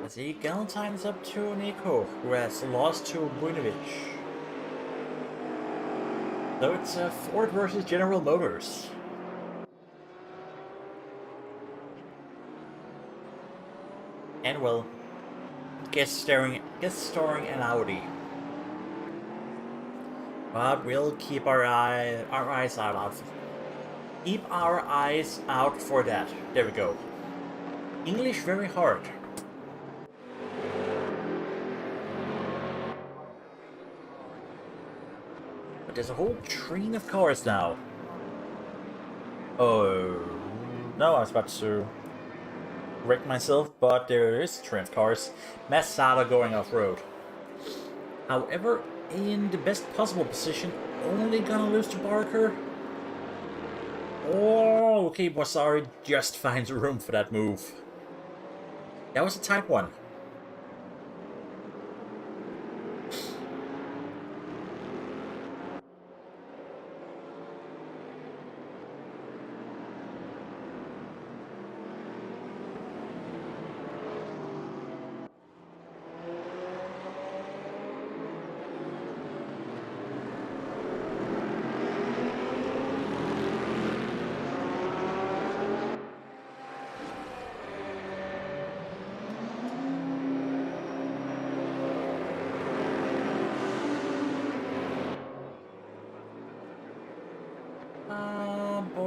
As the Galentine is up to Nico, who has lost to Buinovic. So it's Ford versus General Motors. And well, guest starring an Audi. But we'll keep our eyes out. Keep our eyes out for that. There we go. English very hard. But there's a whole train of cars now. Oh no, I was about to wreck myself, but there is a train of cars. Masato going off-road. However, in the best possible position, only gonna lose to Barker. Oh, okay, Borsari just finds room for that move. That was a tight one.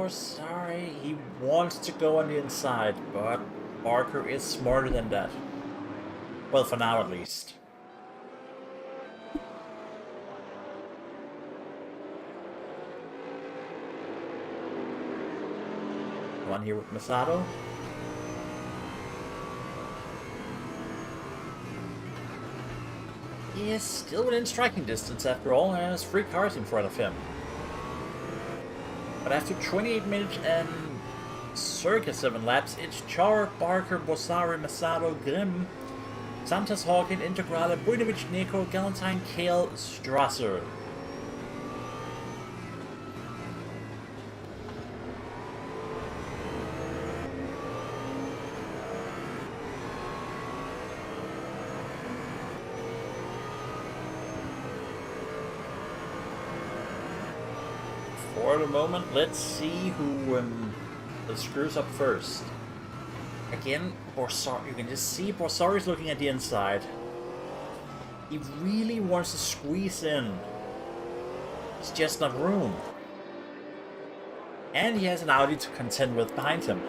Sorry, he wants to go on the inside, but Barker is smarter than that. Well, for now at least. One here with Masato. He is still within striking distance after all, and has 3 cars in front of him. But after 28 minutes and circa 7 laps, it's Char, Barker, Borsari, Masato, Grimm, Santos, Hawkin, Integrale, Buinovic, Nico, Galentine, Kale, Strasser. For the moment, let's see who screws up first. Again, Borsari, you can just see Borsari's looking at the inside. He really wants to squeeze in. There's just not room. And he has an Audi to contend with behind him.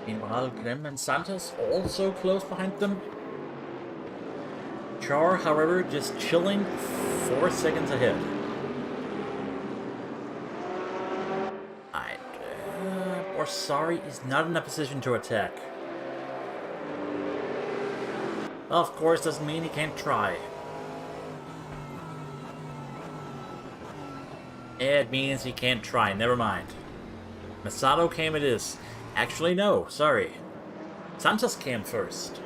Meanwhile, Grimm and Santos also close behind them. Char, however, just chilling 4 seconds ahead. Borsari is not in a position to attack. Well, of course, doesn't mean he can't try. It means he can't try, never mind. Masato came it is. Actually, no, sorry. Santos came first.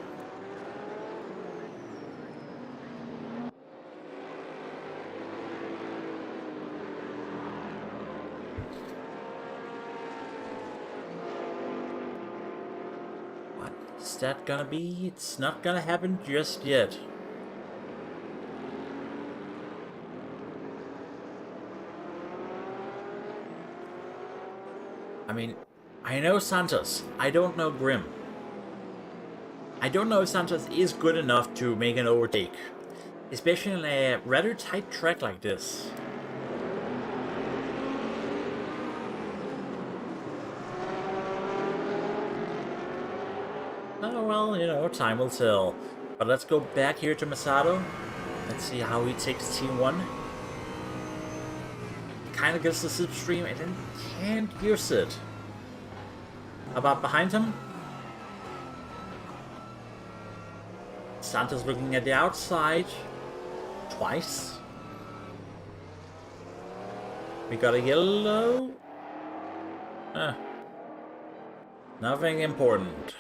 that gonna be? It's not gonna happen just yet. I mean, I know Santos. I don't know Grim. I don't know if Santos is good enough to make an overtake. Especially in a rather tight track like this. Oh well, you know, time will tell. But let's go back here to Masato. Let's see how he takes T1. Kind of gets the slipstream and then can't use it. How about behind him? Santos looking at the outside. Twice. We got a yellow. Nothing important.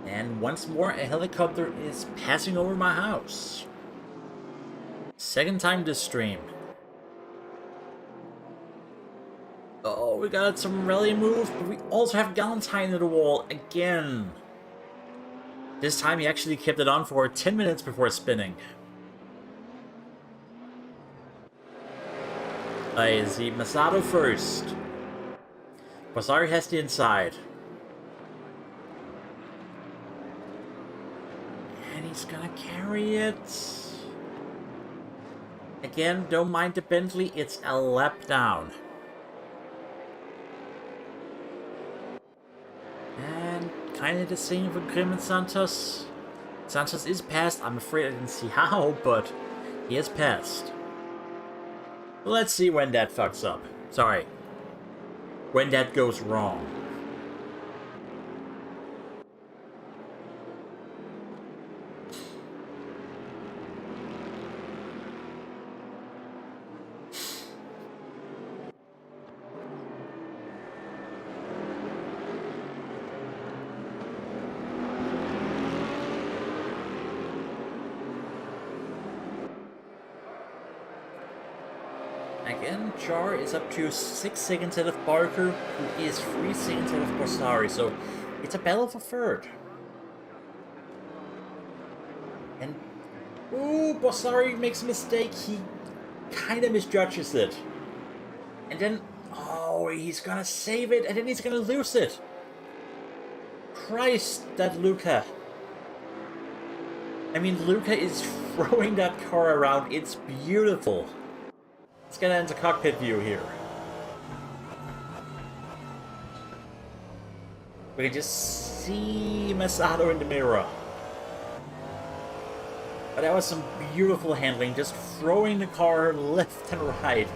And once more, a helicopter is passing over my house. Second time this stream. Oh, we got some rally moves, but we also have Galentine at the wall again. This time he actually kept it on for 10 minutes before spinning. I see Masato first. Basari has the inside. And he's gonna carry it. Again, don't mind the Bentley, it's a lap down. And kind of the same for Grim and Santos. Santos is passed, I'm afraid I didn't see how, but he is passed. Let's see when that fucks up. Sorry. When that goes wrong. Again, Char is up to 6 seconds ahead of Barker, who is 3 seconds ahead of Borsari, so it's a battle for third. And, ooh, Borsari makes a mistake, he kind of misjudges it. And then, oh, he's gonna save it, and then he's gonna lose it. Christ, that Luca. I mean, Luca is throwing that car around, it's beautiful. Let's get into cockpit view here. We can just see Masato in the mirror. But that was some beautiful handling, just throwing the car left and right.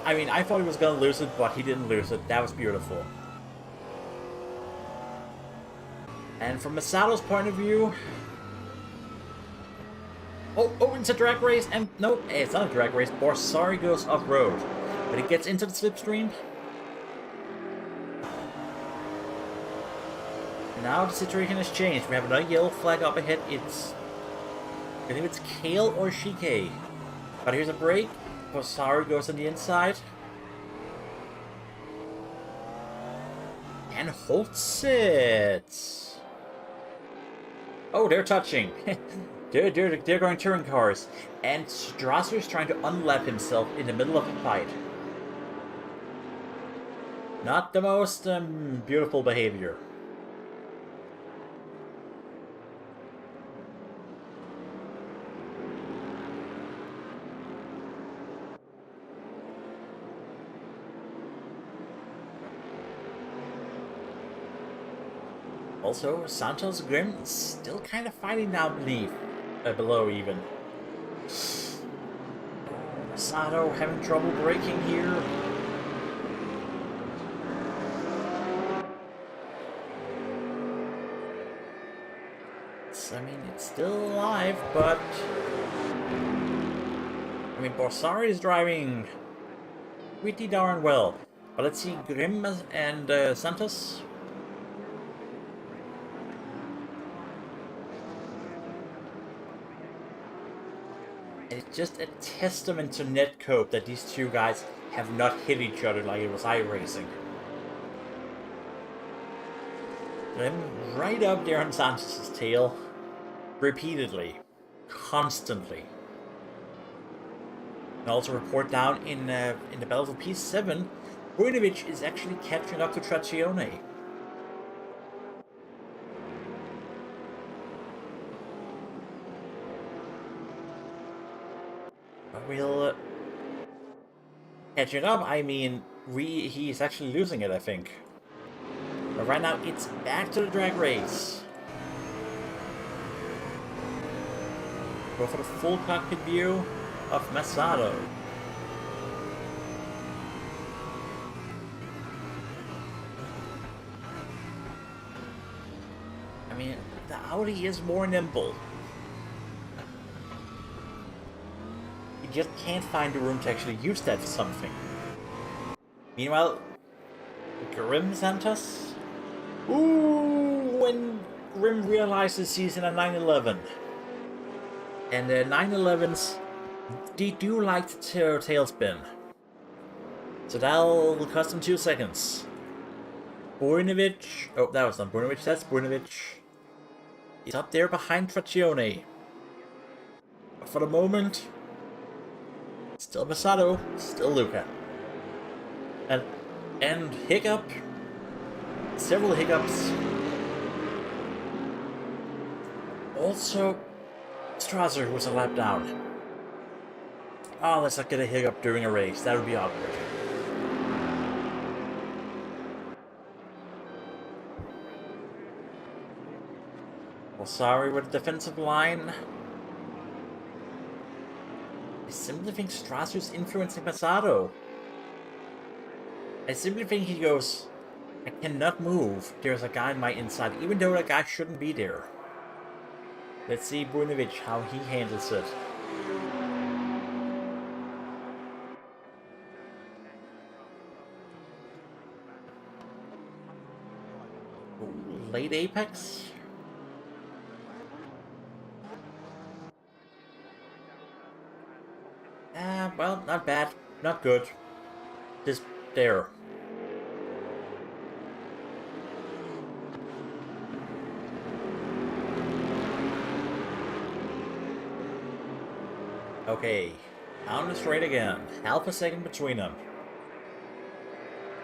I mean, I thought he was gonna lose it, but he didn't lose it. That was beautiful. And from Masato's point of view... Oh, it's a drag race, and no, it's not a drag race. Borsari goes off-road, but it gets into the slipstream. Now the situation has changed. We have another yellow flag up ahead. I believe it's Kale or Shike. But here's a break. Borsari goes on the inside. And holds it. Oh, they're touching. They're going touring cars, and Strasser is trying to unlap himself in the middle of the fight. Not the most beautiful behavior. Also, Santos Grim is still kind of fighting down below even. Masato having trouble braking here. I mean, it's still alive, but... I mean, Borsari is driving pretty darn well. But let's see Grim and Santos. And it's just a testament to netcode that these two guys have not hit each other like it was iRacing. I'm right up there on Sanchez's tail. Repeatedly. Constantly. And also report down in the battle for P7, Brujnovic is actually catching up to TRACC. We'll catching up. I mean, he's actually losing it, I think. But right now, it's back to the drag race. Go for the full cockpit view of Masato. I mean, the Audi is more nimble. You just can't find the room to actually use that for something. Meanwhile, Grim Santos? Ooh, when Grim realizes he's in a 911. And the 911s, they do like to tail spin. So that'll cost him 2 seconds. Brujnovic, oh, that was not Brujnovic, that's Brujnovic. He's up there behind TRACC. But for the moment, still Masato, still Luca. And hiccup. Several hiccups. Also, Strasser was a lap down. Oh, let's not get a hiccup during a race. That would be awkward. Well, sorry with the defensive line. I simply think Strasser's influencing Masato. I simply think he goes, I cannot move. There's a guy on my inside, even though that guy shouldn't be there. Let's see Brujnovic, how he handles it. Ooh, late apex? Well, not bad. Not good. Just there. Okay, down the straight again. Half a second between them.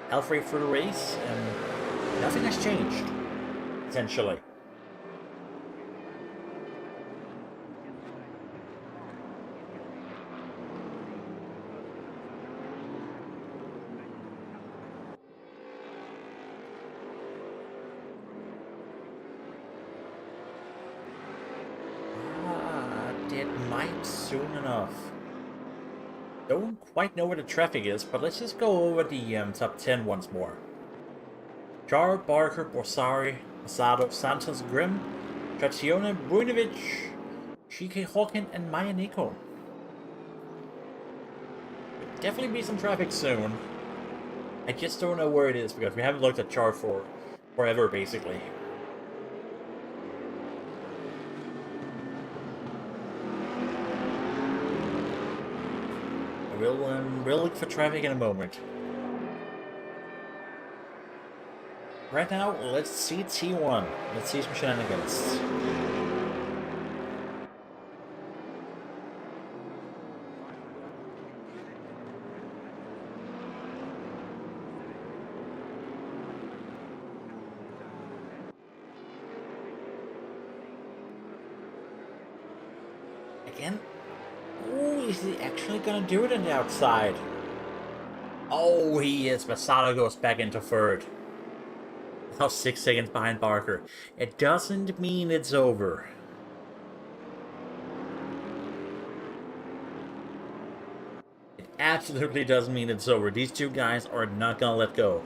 Halfway through the race, and nothing has changed, essentially. Soon enough. Don't quite know where the traffic is, but let's just go over the top 10 once more. Jar, Barker, Borsari, Masato, Santos, Grimm, Tracione, Brujnovic, Shike Hawkin, and Maya Nico. There'll definitely be some traffic soon. I just don't know where it is because we haven't looked at Char for forever, basically. We'll look for traffic in a moment. Right now, let's see T1. Let's see some shenanigans. Again? Ooh, is he actually gonna do it on the outside? Oh, he is. Masato goes back into third. Now 6 seconds behind Barker. It doesn't mean it's over. It absolutely doesn't mean it's over. These two guys are not gonna let go.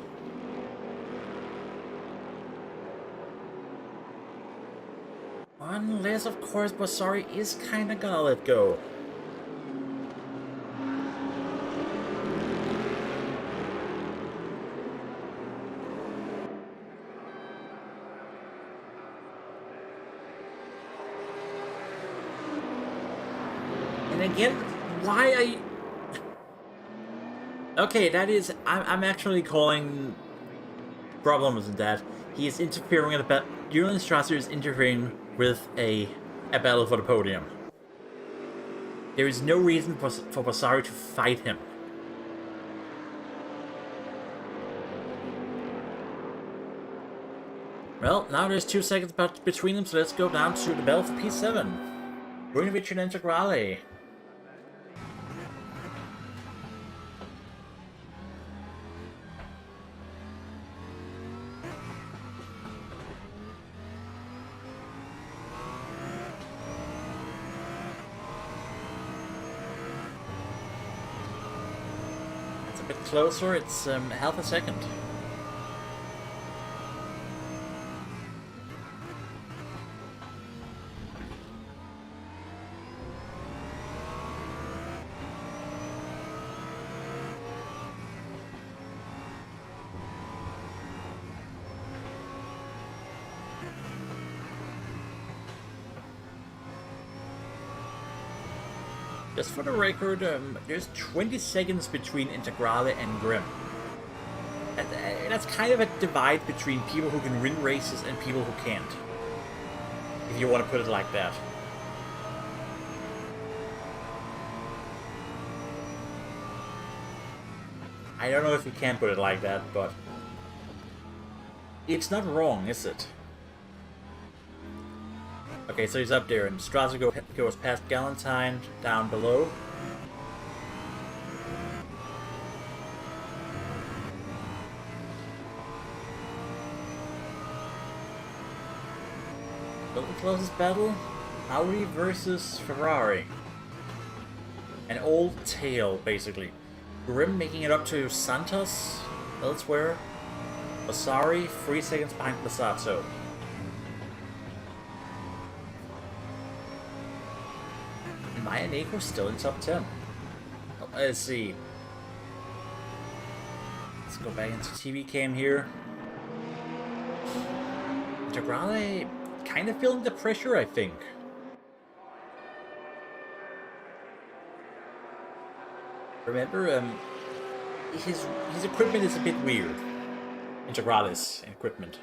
Unless, of course, Borsari is kinda gonna let go. And again, why I... Okay, that is... I'm actually calling... Problems with that. He is interfering with a battle. Julian Strasser is interfering with a battle for the podium. There is no reason for Vasari to fight him. Well, now there's 2 seconds between them, so let's go down to the battle for P7. Brunovic and Integrale. It's a bit closer, it's half a second. Just for the record, there's 20 seconds between Integrale and Grimm. That's kind of a divide between people who can win races and people who can't. If you want to put it like that. I don't know if you can put it like that, but... It's not wrong, is it? Okay, so he's up there, and Strasser goes past Galentine down below. But the closest battle? Audi versus Ferrari. An old tale, basically. Grimm making it up to Santos elsewhere. Vasari 3 seconds behind Lasazzo. Maya Nako's still in top 10. Oh, let's see. Let's go back into TV cam here. Integrale kind of feeling the pressure, I think. Remember, his equipment is a bit weird. Integrale's equipment.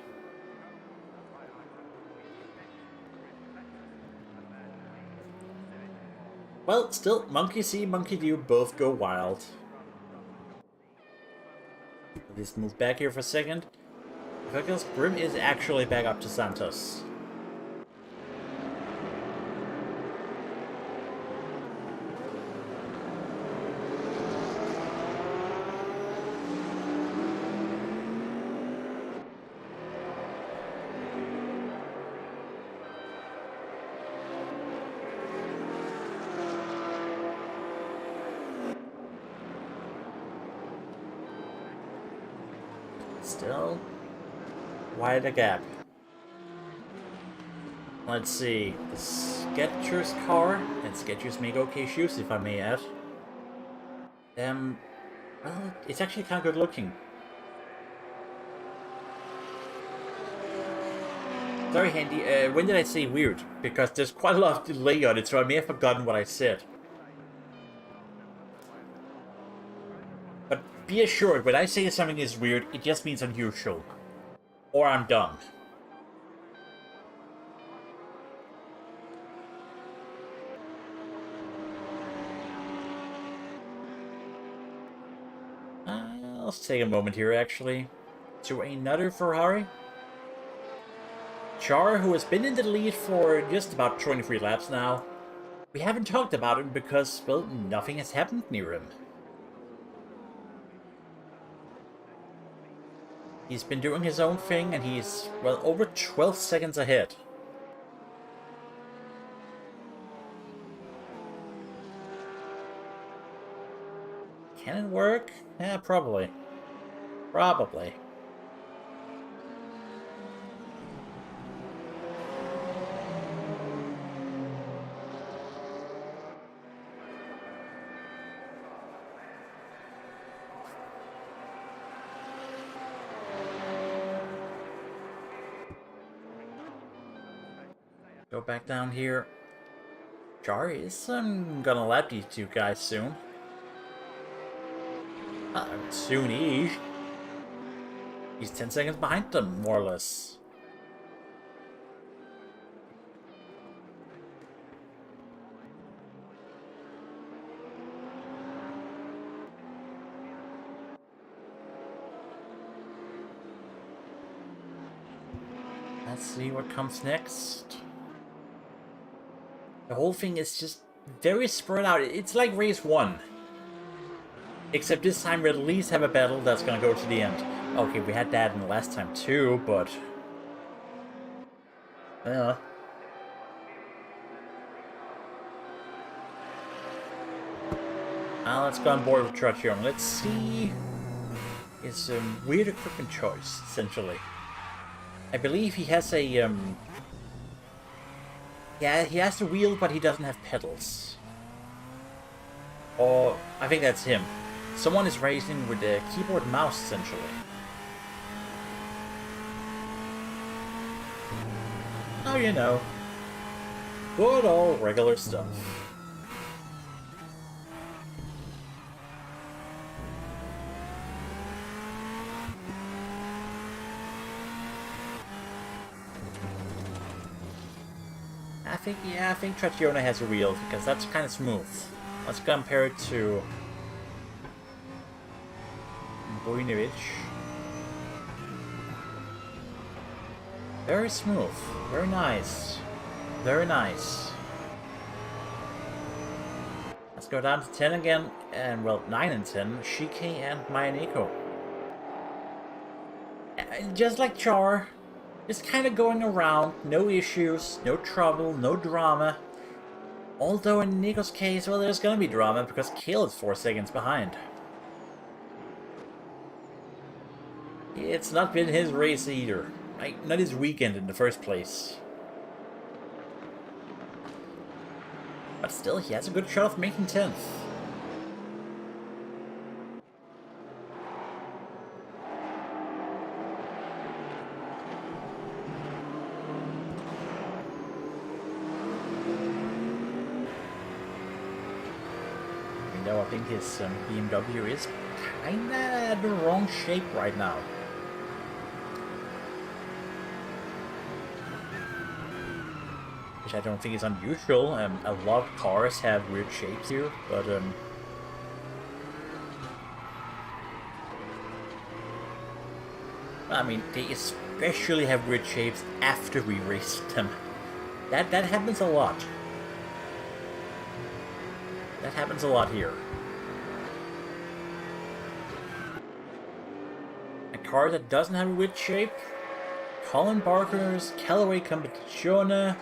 Well, still, Monkey See, Monkey Do both go wild. Let's move back here for a second. Because Grimm is actually back up to Santos. Still wide a gap. Let's see. The Skechers car, and Skechers make okay shoes, if I may add. Well, it's actually kind of good looking. Very handy. When did I say weird? Because there's quite a lot of delay on it, so I may have forgotten what I said. But be assured, when I say something is weird, it just means unusual. Or I'm dumb. Let's take a moment here, actually. To another Ferrari. Char, who has been in the lead for just about 23 laps now. We haven't talked about him because, well, nothing has happened near him. He's been doing his own thing, and he's, well, over 12 seconds ahead. Can it work? Yeah, probably. Probably. Go back down here. Jar is gonna lap these two guys soon. Soon-ish. He's 10 seconds behind them, more or less. Let's see what comes next. The whole thing is just very spread out. It's like race 1. Except this time we at least have a battle that's gonna go to the end. Okay, we had that in the last time too, but... yeah. Now let's go on board with TRACC. Let's see... It's a weird equipment choice, essentially. I believe he has a, yeah, he has the wheel, but he doesn't have pedals. Or, I think that's him. Someone is racing with a keyboard and mouse, essentially. Oh, you know. Good old regular stuff. I think TRACC has a wheel, because that's kind of smooth. Let's compare it to... Bojinovic. Very smooth. Very nice. Very nice. Let's go down to 10 again, and well, 9 and 10. Shike and Mayaneko. Just like Char. Just kind of going around, no issues, no trouble, no drama. Although in Nico's case, well, there's gonna be drama because Kale is 4 seconds behind. It's not been his race either. Not his weekend in the first place. But still, he has a good shot of making 10th. I think his BMW is kinda the wrong shape right now. Which I don't think is unusual. A lot of cars have weird shapes here, but I mean, they especially have weird shapes after we raced them. That happens a lot. That happens a lot here. A car that doesn't have a weird shape? Colin Barker's Callaway Competizione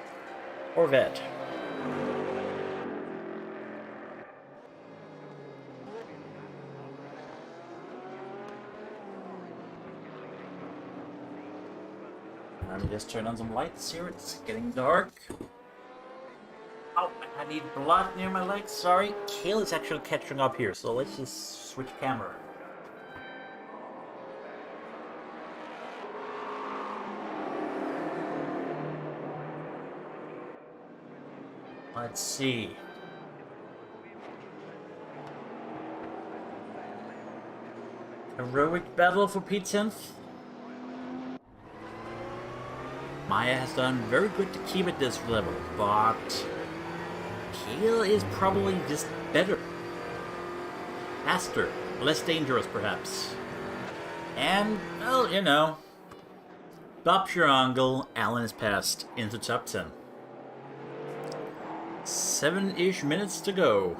Corvette. Let me just turn on some lights here, it's getting dark. Oh, I need blood near my legs, sorry. Kale is actually catching up here, so let's just switch camera. Let's see. Heroic battle for P10th. Maya has done very good to keep at this level, but Kale is probably just better. Faster, less dangerous perhaps. And, well, you know, Bob's your uncle, Alan is passed into top 10. 7-ish minutes to go.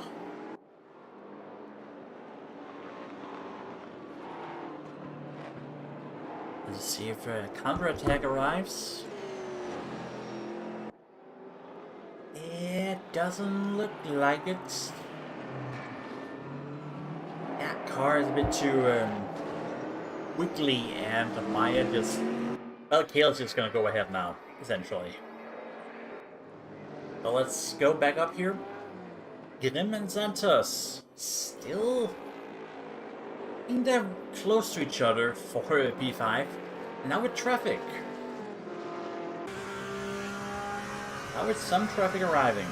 Let's see if a counterattack arrives. It doesn't look like it. That car is a bit too wiggly, and Maya just... well, Kale's just gonna go ahead now, essentially. So let's go back up here. Grim and Santos still in there close to each other for P5. Now with traffic. Now with some traffic arriving.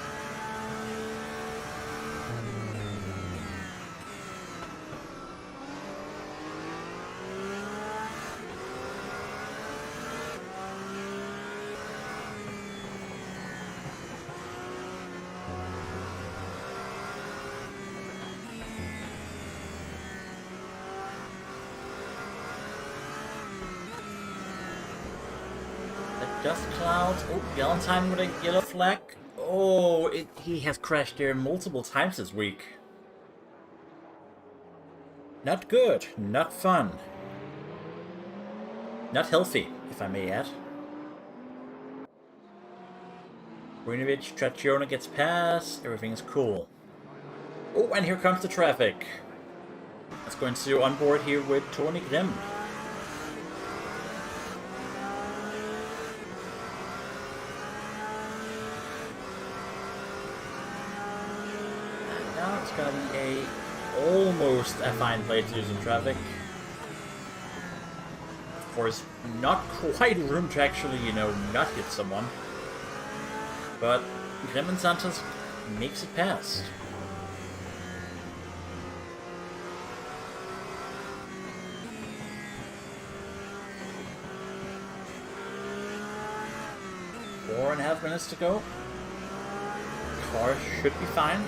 dust clouds. Oh, Galentine with a yellow flag. Oh, he has crashed there multiple times this week. Not good, not fun. Not healthy, if I may add. Brunovich, Traccione gets past, everything's cool. Oh, and here comes the traffic. Let's go into on board here with Tony Grimm. And now it's gonna be almost a fine place using traffic. Of course, not quite room to actually, not hit someone. But Grimm and Santos makes it past. Four and a half minutes to go. Car should be fine.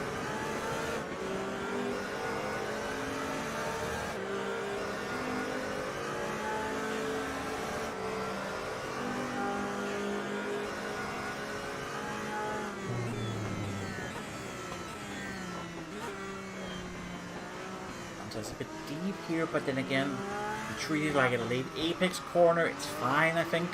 It's a bit deep here, but then again, we treat it like a late apex corner. It's fine, I think.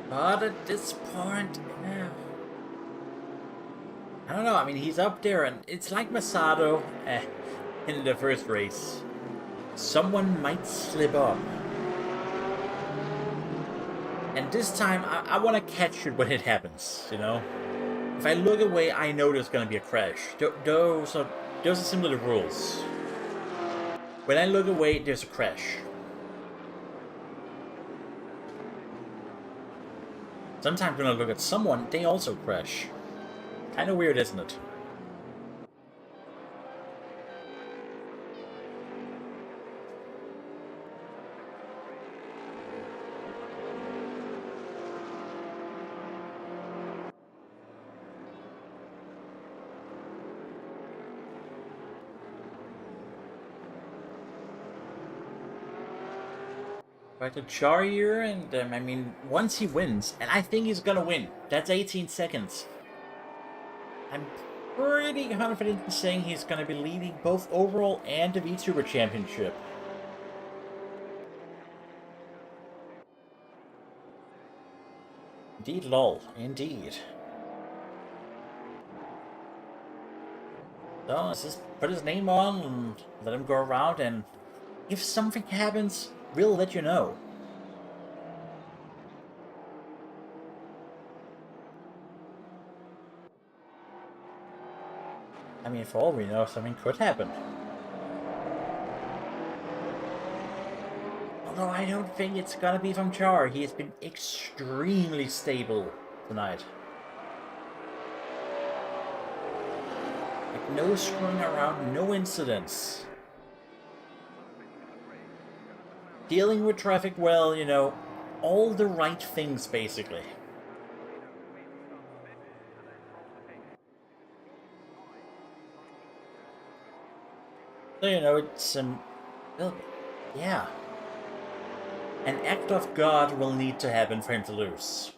But at this point, I don't know, I mean, he's up there, and it's like Masato in the first race. Someone might slip up. And this time, I want to catch it when it happens, If I look away, I know there's going to be a crash. Those are similar rules. When I look away, there's a crash. Sometimes when I look at someone, they also crash. Kinda weird, isn't it? Right to Charrier, and I mean, once he wins, and I think he's gonna win, that's 18 seconds. I'm pretty confident in saying he's gonna be leading both overall and the VTuber championship. Indeed, lol, indeed. So let's just put his name on and let him go around, and if something happens, we'll let you know. I mean, for all we know, something could happen. Although I don't think it's gonna be from Char. He has been extremely stable tonight. Like, no screwing around, no incidents. Dealing with traffic well, all the right things, basically. So, it's, well, yeah. An act of God will need to happen for him to lose.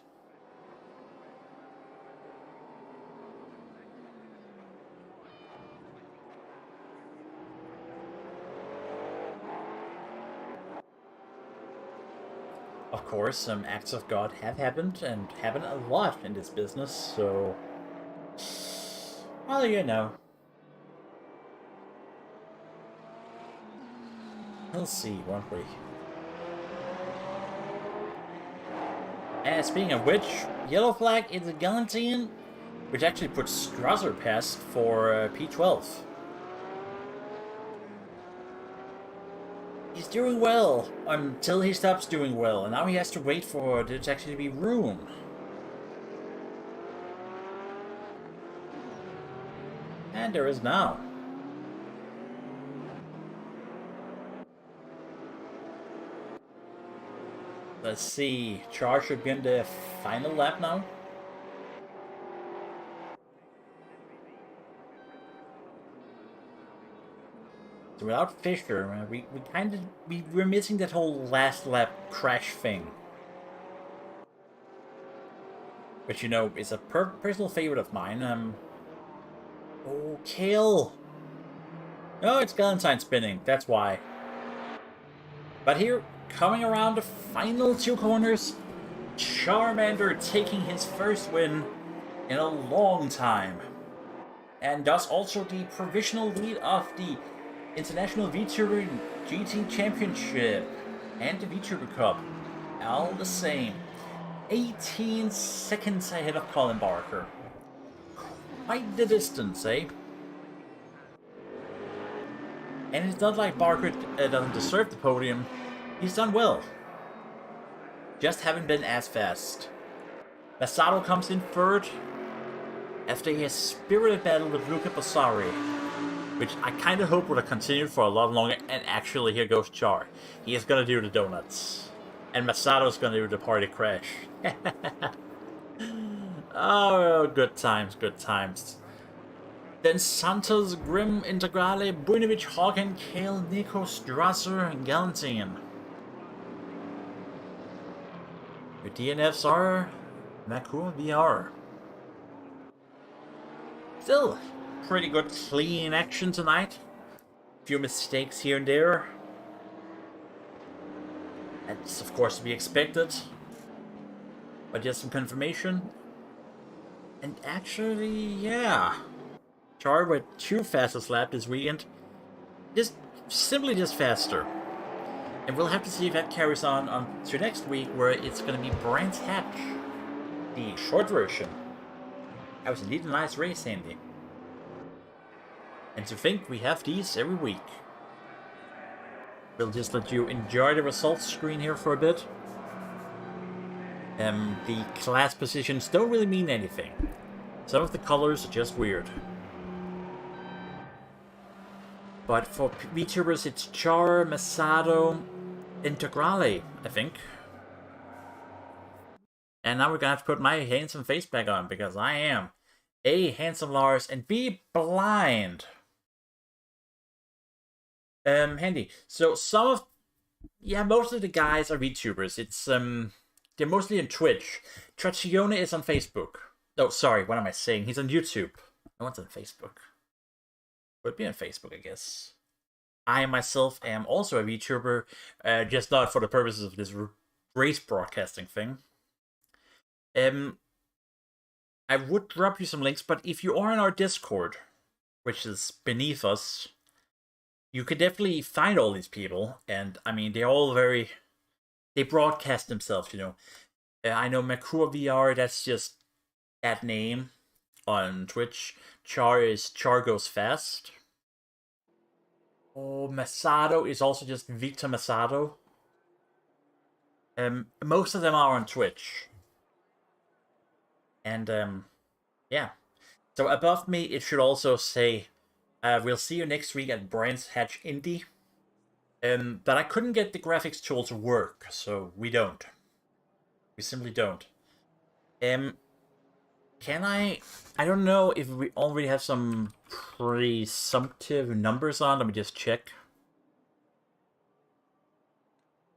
Of course, some acts of God have happened, and happen a lot in this business, so... well, We'll see, won't we? And speaking of which, yellow flag is a Galentine, which actually puts Strasser past for P12. He's doing well until he stops doing well, and now he has to wait for there to actually be room. And And there is now. Let's see. Charge should be in the final lap now. So without Fisher, we're missing that whole last lap crash thing. Which, you know, is a personal favorite of mine. Oh, kill! No, it's Galentine spinning, that's why. But here, coming around the final two corners, Charmander taking his first win in a long time. And thus also the provisional lead of the International VTuber GT Championship and the VTuber Cup. All the same. 18 seconds ahead of Colin Barker. Quite the distance, eh? And it's not like Barker doesn't deserve the podium. He's done well. Just haven't been as fast. Masato comes in third after his spirited battle with Luca Bassari, which I kind of hope would have continued for a lot longer, and actually here goes Char. He is going to do the donuts. And Masato's going to do the party crash. Oh, good times, good times. Then Santos, Grimm, Integrale, Buinovic, Hagen, Kale, Nico, Strasser, and Galantine. Your DNFs are Macron VR. Still, pretty good clean action tonight. Few mistakes here and there. That's of course to be expected. But just some confirmation. And actually, yeah. Char with 2 fastest lap this weekend. Simply just faster. And we'll have to see if that carries on to next week, where it's going to be Brands Hatch, the short version. That was indeed a nice race, Andy. And to think we have these every week. We'll just let you enjoy the results screen here for a bit. The class positions don't really mean anything. Some of the colors are just weird. But for VTubers, it's Char, Masato, Integrale, I think. And now we're gonna have to put my handsome face back on, because I am A, handsome Lars, and B, blind. Handy. So most of the guys are VTubers. It's, they're mostly on Twitch. Tracione is on Facebook. Oh, sorry, what am I saying? He's on YouTube. No one's on Facebook. Would be on Facebook, I guess. I myself am also a VTuber, just not for the purposes of this race broadcasting thing. I would drop you some links, but if you are in our Discord, which is beneath us, you could definitely find all these people, and I mean, they're all they broadcast themselves, you know. I know Makura VR, that's just that name on Twitch. Char is Char Goes Fast. Oh, Masato is also just Victor Masato. Most of them are on Twitch. And, yeah. So above me, it should also say, we'll see you next week at Brands Hatch Indie. But I couldn't get the graphics tool to work, so we don't. We simply don't. Can I don't know if we already have some presumptive numbers on. Let me just check.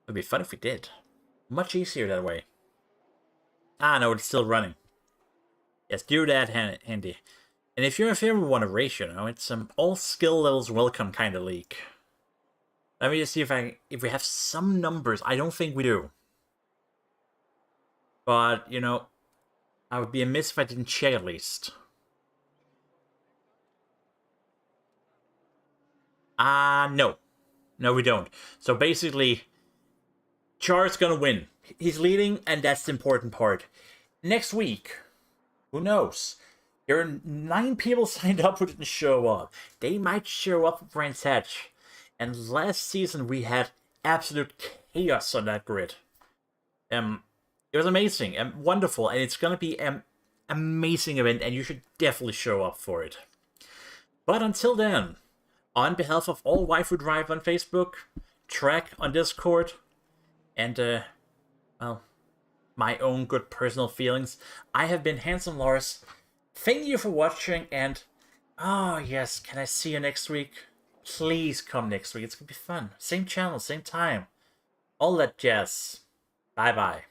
It'd be fun if we did. Much easier that way. Ah, no, it's still running. Yes, do that, Handy. And if you ever want to race, you know, it's all skill levels welcome kind of league. Let me just see if we have some numbers. I don't think we do. But, you know, I would be amiss if I didn't check at least. No. No, we don't. So basically, Char's gonna win. He's leading, and that's the important part. Next week, who knows? There are 9 people signed up who didn't show up. They might show up at Brands Hatch. And last season, we had absolute chaos on that grid. It was amazing and wonderful, and it's gonna be an amazing event, and you should definitely show up for it. But until then, on behalf of all Waifu Drive on Facebook, TRACC on Discord, and, well, my own good personal feelings, I have been Handsome Lars. Thank you for watching, and, oh yes, can I see you next week? Please come next week, it's gonna be fun. Same channel, same time. All that jazz. Bye-bye.